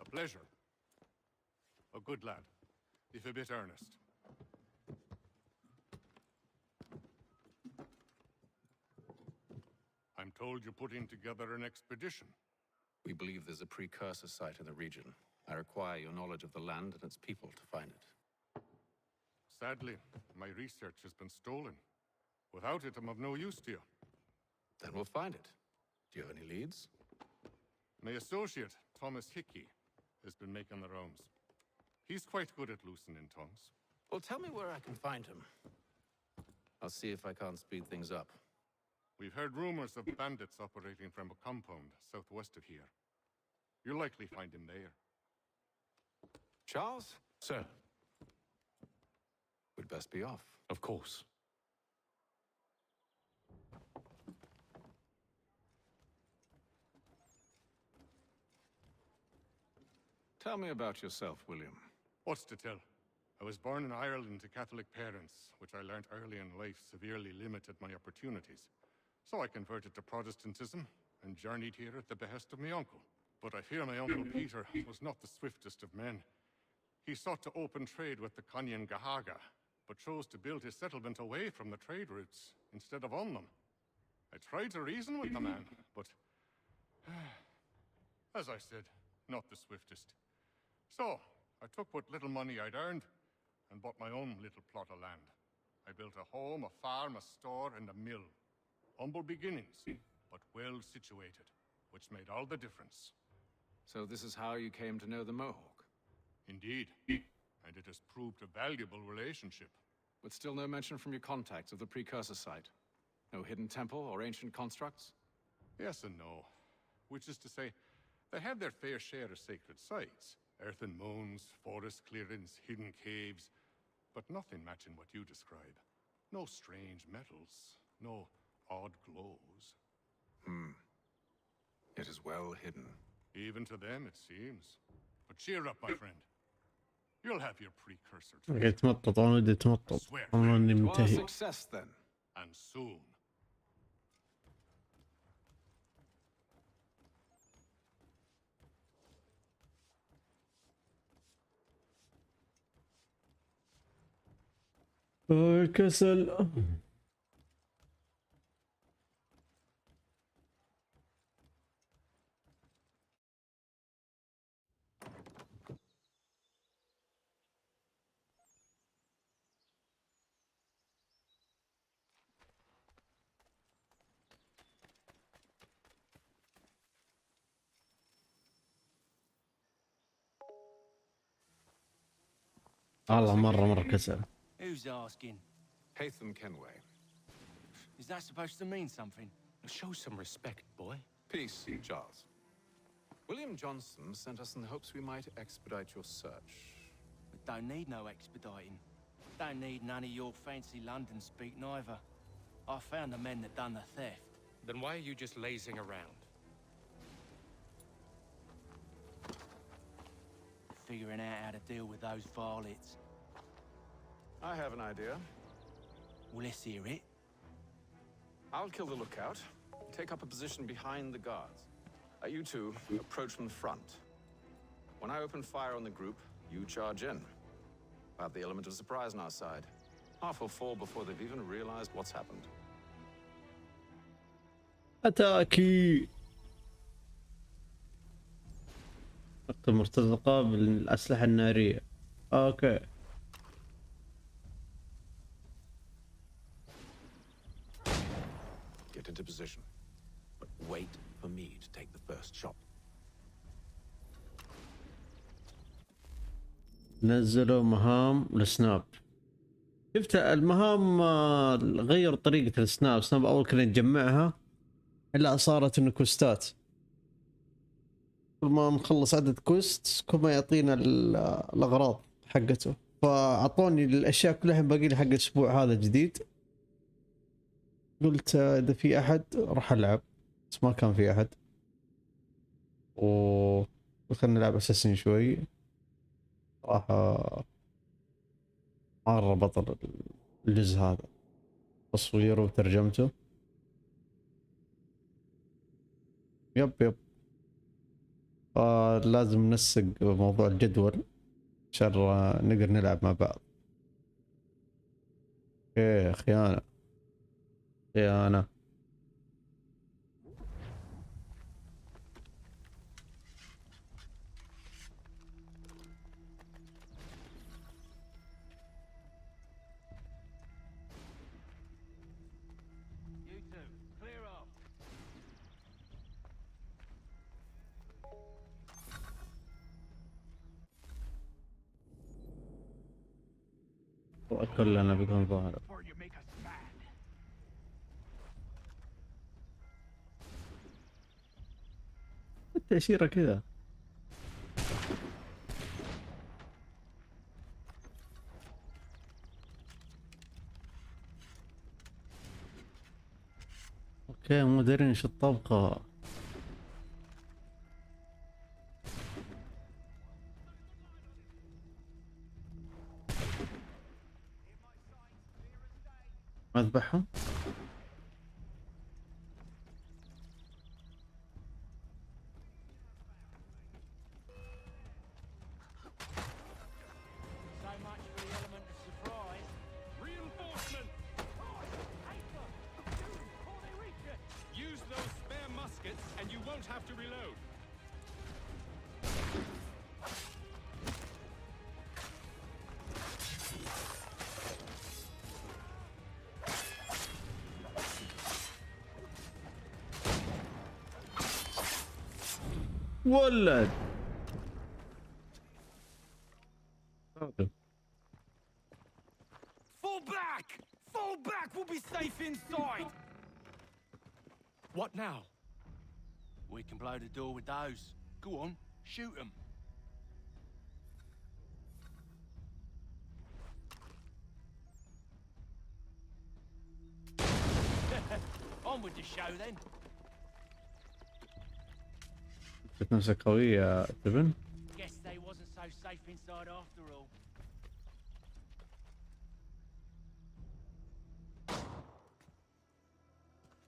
A pleasure. A good lad, if a bit earnest. I'm told you're putting together an expedition. We believe there's a precursor site in the region. I require your knowledge of the land and its people to find it. Sadly, my research has been stolen. Without it, I'm of no use to you. Then we'll find it. Do you have any leads? My associate, Thomas Hickey, has been making the rounds. He's quite good at loosening tongues. Well, tell me where I can find him. I'll see if I can't speed things up. We've heard rumors of bandits operating from a compound southwest of here. You'll likely find him there. Charles? Sir. We'd best be off. Of course. Tell me about yourself, William. What's to tell? I was born in Ireland to Catholic parents, which I learnt early in life severely limited my opportunities. So I converted to Protestantism and journeyed here at the behest of my uncle. But I fear my uncle Peter was not the swiftest of men. He sought to open trade with the Conyan Gahaga, but chose to build his settlement away from the trade routes instead of on them. I tried to reason with the man, but as I said, not the swiftest. So I took what little money I'd earned and bought my own little plot of land. I built a home, a farm, a store, and a mill. Humble beginnings, but well situated, which made all the difference. So this is how you came to know the Mohawk? Indeed, and it has proved a valuable relationship. But still no mention from your contacts of the precursor site? No hidden temple or ancient constructs? Yes and no. which is to say, they have their fair share of sacred sites. Earthen mounds, forest clearings, hidden caves, but nothing matching what you describe. No strange metals, no odd glows. It is well hidden. Even to them, it seems. But cheer up, my friend. You'll have your precursor اوكي treasure. تمطط انا ودي اتمطط انا اني To our منتهي. success, then. And soon. كسل. الله مرة كسل. Who's asking? Haytham Kenway. Is that supposed to mean something? Show some respect, boy. Peace, Charles. William Johnson sent us in the hopes we might expedite your search. We don't need no expediting. Don't need none of your fancy London speak neither. I found the men that done the theft. Then why are you just lazing around? Figuring out how to deal with those varlets. I have an idea. Well, let's hear it. I'll kill the lookout, take up a position behind the guards. You two approach from the front. When I open fire on the group, you charge in. We'll have the element of surprise on our side. Half will fall before they've even realized what's happened. اتاكي. نقطة مرتزقة بالأسلحة النارية. اوكي. Get into position. But wait for me to take the first shot. نزلوا مهام السناب. شفت المهام غير طريقة السناب. سناب أول كنا نجمعها إلا صارت إنه كوستات. كل ما نخلص عدد كوست كل ما يعطينا الأغراض حقته. فأعطوني الأشياء كلها باقي لي حق الأسبوع هذا جديد. قلت إذا في أحد راح ألعب بس ما كان في أحد. خلنا نلعب أساسين شوي. راح مرة بطل الجزء هذا تصويره وترجمته. يب لازم ننسق موضوع الجدول عشان نقدر نلعب مع بعض. ايه خيانة. You two, clear off. كلنا بيكون ظاهر. التأشيرة كذا. اوكي مو دارين ايش الطبخة. ما اذبحهم. So much for the element of surprise. Reinforcement! Use those spare muskets and you won't have to reload. ولد. Fall back! Fall back! We'll be safe inside! What now? We can blow the door with those. Go on, shoot them. On with the show then. شفت نفسك قوي يا تبن. Guess they wasn't so safe inside after all.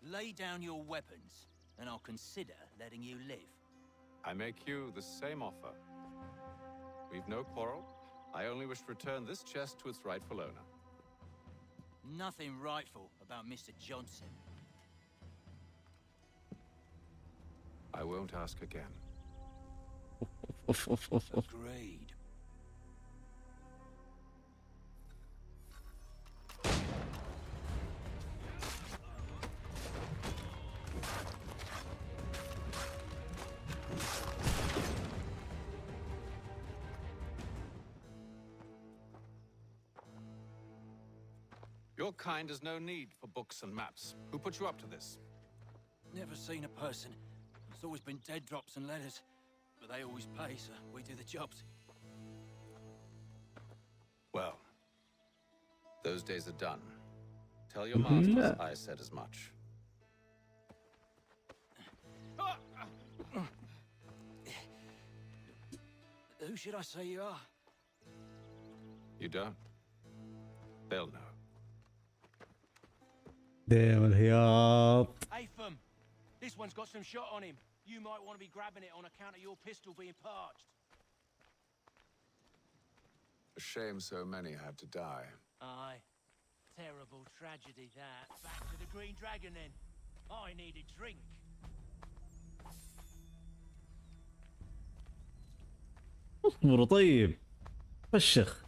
Lay down your weapons, and I'll consider letting you live. I make you the same offer. We've no quarrel. I only wish to return this chest to its rightful owner. Nothing rightful about Mr. Johnson. I won't ask again. Agreed. Your kind has no need for books and maps. Who put you up to this? Never seen a person. It's always been dead drops and letters. But they always pay, so we do the jobs. Well, those days are done. Tell your masters I said as much. Who should I say you are? You don't? They'll know. ديم الهياط. Hey, Fum, this one's got some shot on him. You might want to be grabbing it on account of your pistol being parched. A shame so many had to die. Aye. Terrible tragedy, that. Back to the Green Dragon, then. I need a drink. اصبر طيب. فشخ.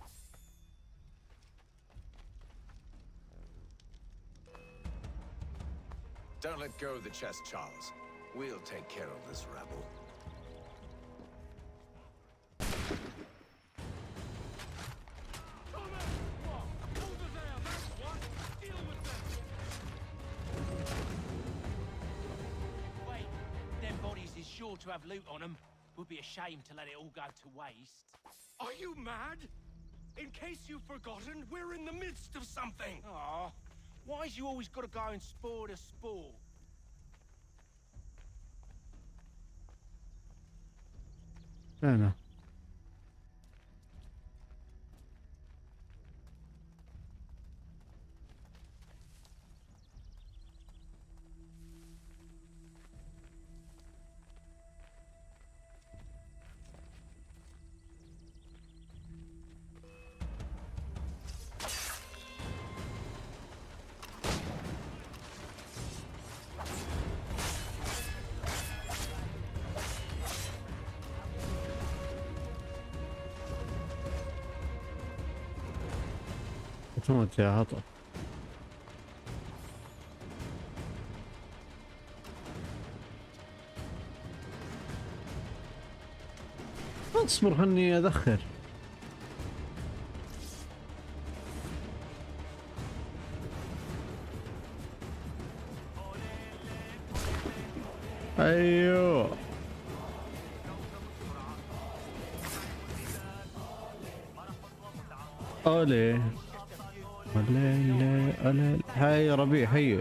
Don't let go of the chest, Charles. We'll take care of this rebel. Wait, them bodies is sure to have loot on them. Would be a shame to let it all go to waste. Are you mad? In case you've forgotten, we're in the midst of something. Aw, why's you always got to go and spoil the sport? أنا. تموت يا عطا. اصبر خلني ادخر. ايوه اولي أولي هاي ربيع هي.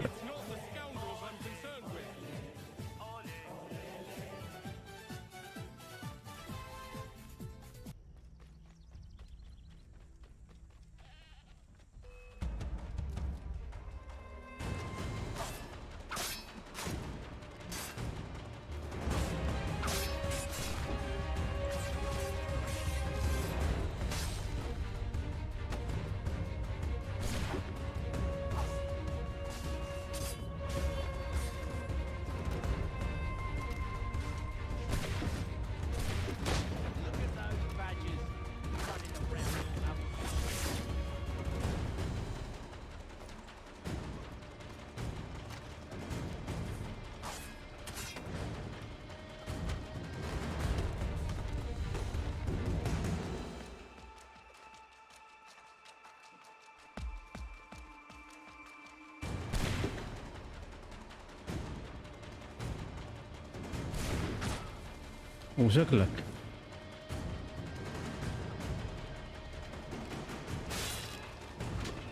وشكلك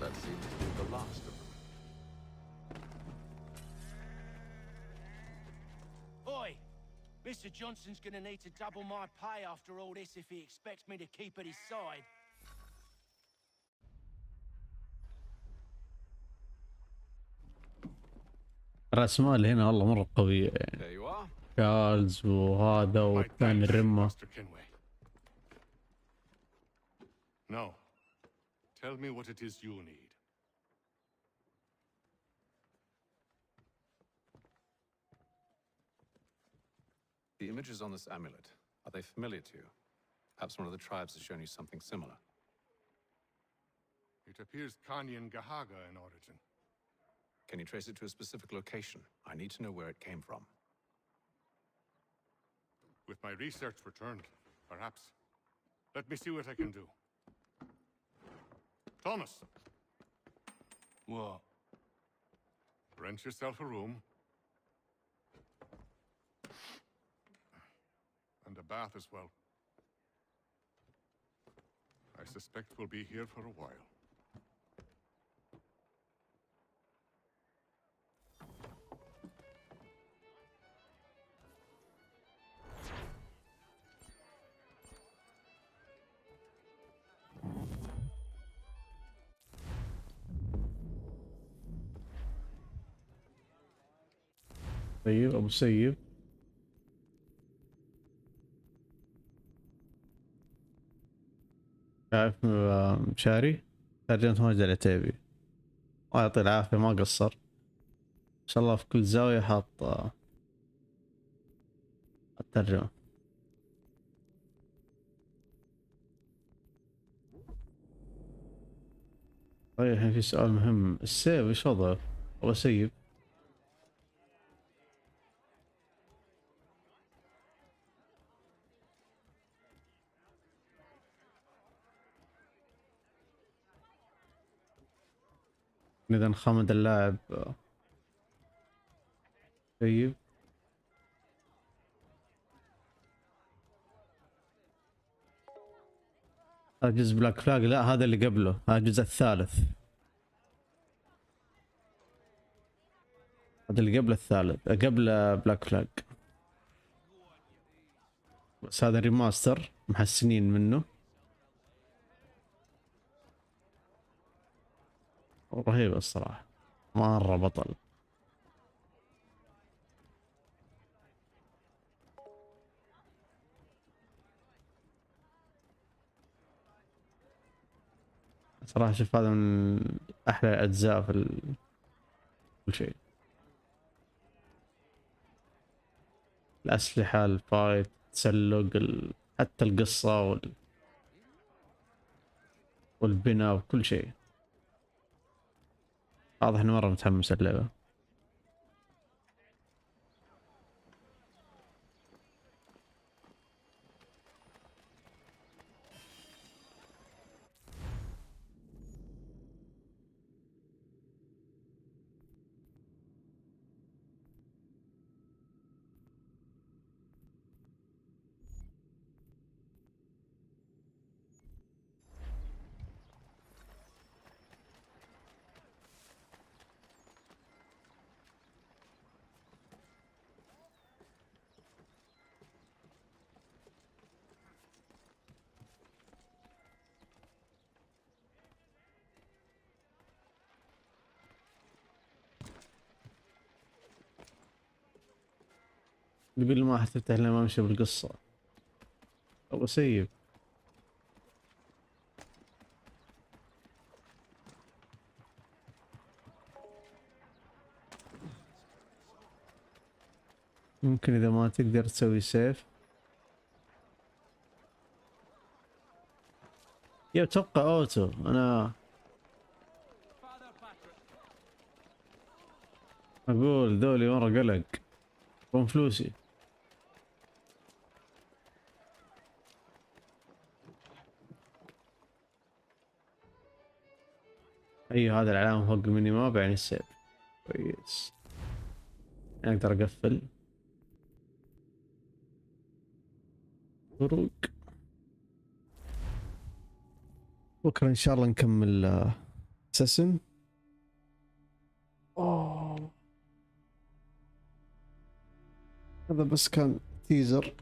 That seems to be the last of them. Oi! Mr. Johnson's gonna need to double my pay after all this if he expects me to keep at his side. الرأسمال هنا والله مرة قوية يعني. There you are. شارلز وهذا والثاني الرمة. Master Kenway. Now, tell me what it is you need. The images on this amulet, are they familiar to you? Perhaps one of the tribes has shown you something similar. It appears Kanyan Gahaga in origin. Can you trace it to a specific location? I need to know where it came from. With my research returned, perhaps. Let me see what I can do. Thomas! What? Rent yourself a room. And a bath as well. I suspect we'll be here for a while. طيب ابو سيب شايف مشاري ترجمة ماجد العتيبي الله يعطيه العافية ما قصر ان شاء الله في كل زاوية حاط الترجمة. طيب الحين في سؤال مهم السيف ايش وضعه؟ ابو سيب إذا خمد اللاعب طيب هذا جزء بلاك فلاج لا هذا اللي قبله هذا الجزء الثالث هذا اللي قبل الثالث قبل بلاك فلاج بس هذا ريماستر محسنين منه رهيب الصراحة مرة بطل. صراحة شوف هذا من أحلى الأجزاء في كل شيء الأسلحة الفايت التسلق حتى القصة والبناء وكل شيء واضح اني مرة متحمس اللعبة. نبي ما حتفتح لما امشي بالقصة ابو سيب ممكن اذا ما تقدر تسوي سيف يا تبقى اوتو انا اقول ذولي مرة قلق وين فلوسي. ايوه هذا العلامة فوق مني ما يعني السيف كويس اقدر اقفل خروج. بكرة إن شاء الله نكمل أساسن. هذا بس كان تيزر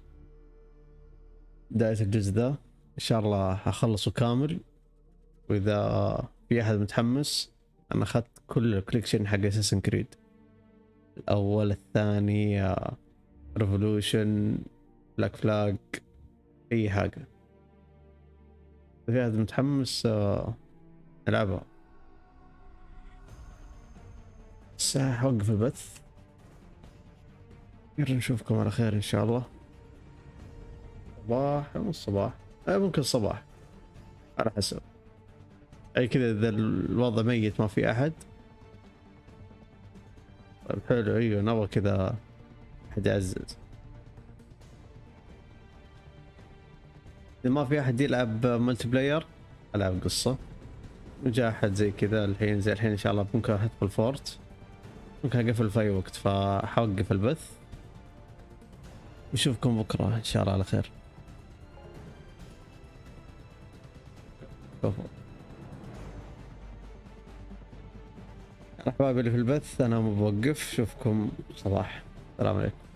بداية الجزء ذا، إن شاء الله أخلصه كامل. وإذا في أحد متحمس، أنا أخذت كل الكوليكشن حق أساسن كريد، الأول الثاني ريفولوشن بلاك فلاج، أي حاجة. إذا في أحد متحمس ألعبها. الساعة حوقف البث، نشوفكم على خير إن شاء الله. صباح مو الصباح، ممكن صباح على حسب. أي كذا إذا الوضع ميت ما في أحد. طيب حلو، أيوه نبغى كذا أحد يعزز. إذا ما في أحد يلعب ملتي بلاير ألعب قصة. وجاء أحد زي كذا الحين، زي الحين إن شاء الله ممكن أدخل فورت، ممكن أقفل في أي وقت، فحوقف البث. نشوفكم بكرة إن شاء الله على خير. أحبابي اللي في البث، أنا ما بوقف. شوفكم صباح. السلام عليكم.